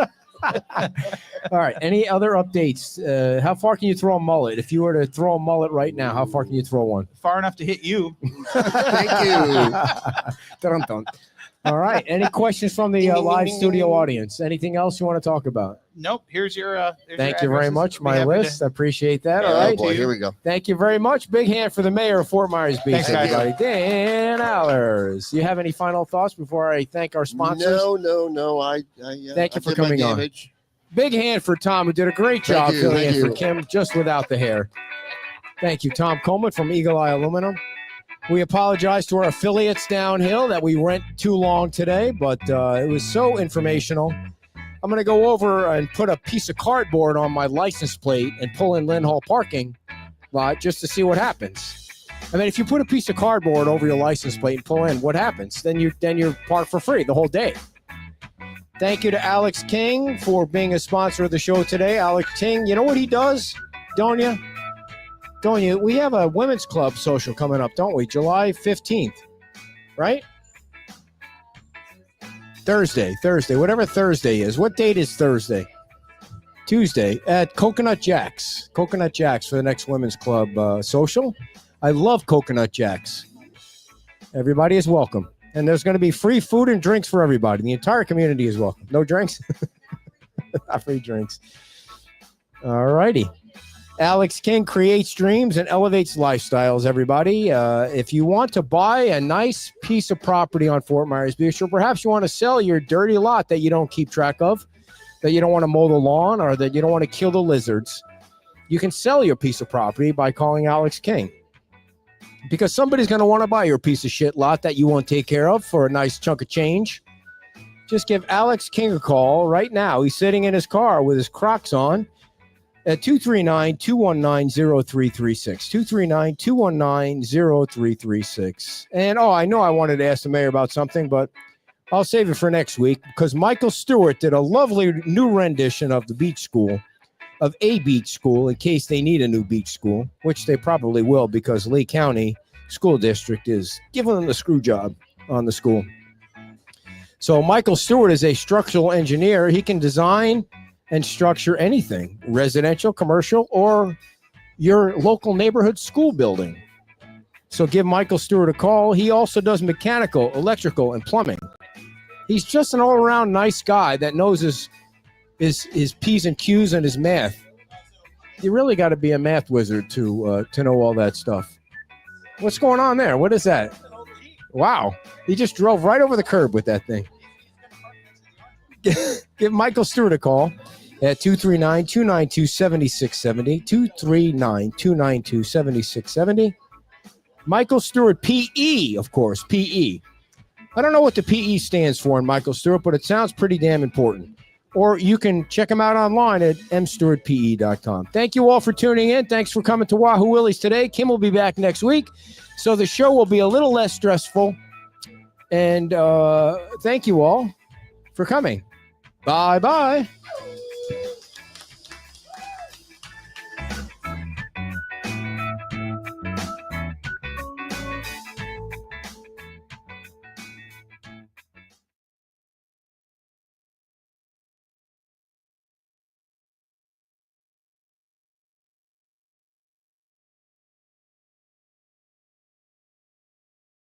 All right. Any other updates? How far can you throw a mullet? If you were to throw a mullet right now, how far can you throw one? Far enough to hit you. Thank you. Dun, dun. All right. Any questions from the live studio audience? Anything else you want to talk about? Nope. Here's your. Thank you very much. My list. I appreciate that. All Oh right. boy, here we go. Thank you very much. Big hand for the mayor of Fort Myers Beach, Thanks, guys. everybody. Dan Allers. You have any final thoughts before I thank our sponsors? No. I Thank you for did my coming on. damage. Big hand for Tom, who did a great job Thank you, filling thank in for you. Kim, just without the hair. Thank you, Tom Coleman from Eagle Eye Aluminum. We apologize to our affiliates downhill that we went too long today, but it was so informational. I'm going to go over and put a piece of cardboard on my license plate and pull in Lynn Hall parking lot just to see what happens. I mean, if you put a piece of cardboard over your license plate and pull in, what happens? Then you're parked for free the whole day. Thank you to Alex King for being a sponsor of the show today. Alex King, you know what he does, don't you? Don't you? We have a women's club social coming up, don't we? July 15th, right? Thursday, whatever Thursday is. What date is Thursday? Tuesday at Coconut Jacks. Coconut Jacks for the next women's club social. I love Coconut Jacks. Everybody is welcome. And there's going to be free food and drinks for everybody. The entire community is welcome. No drinks? Not free drinks. All righty. Alex King creates dreams and elevates lifestyles, everybody. If you want to buy a nice piece of property on Fort Myers Beach, or perhaps you want to sell your dirty lot that you don't keep track of, that you don't want to mow the lawn, or that you don't want to kill the lizards, you can sell your piece of property by calling Alex King. Because somebody's going to want to buy your piece of shit lot that you won't take care of for a nice chunk of change. Just give Alex King a call right now. He's sitting in his car with his Crocs on at 239-219-0336. 239-219-0336. And, I know I wanted to ask the mayor about something, but I'll save it for next week because Michael Stewart did a lovely new rendition of the beach school, of a beach school, in case they need a new beach school, which they probably will because Lee County School District is giving them the screw job on the school. So Michael Stewart is a structural engineer. He can design and structure anything, residential, commercial, or your local neighborhood school building. So give Michael Stewart a call. He also does mechanical, electrical, and plumbing. He's just an all-around nice guy that knows his P's and Q's and his math. You really got to be a math wizard to know all that stuff. What's going on there? What is that? Wow. He just drove right over the curb with that thing. Give Michael Stewart a call at 239-292-7670. 239-292-7670. Michael Stewart, P.E., of course, P.E. I don't know what the P.E. stands for in Michael Stewart, but it sounds pretty damn important. Or you can check him out online at mstewartpe.com. Thank you all for tuning in. Thanks for coming to Wahoo Willie's today. Kim will be back next week, so the show will be a little less stressful. And thank you all for coming. Bye-bye.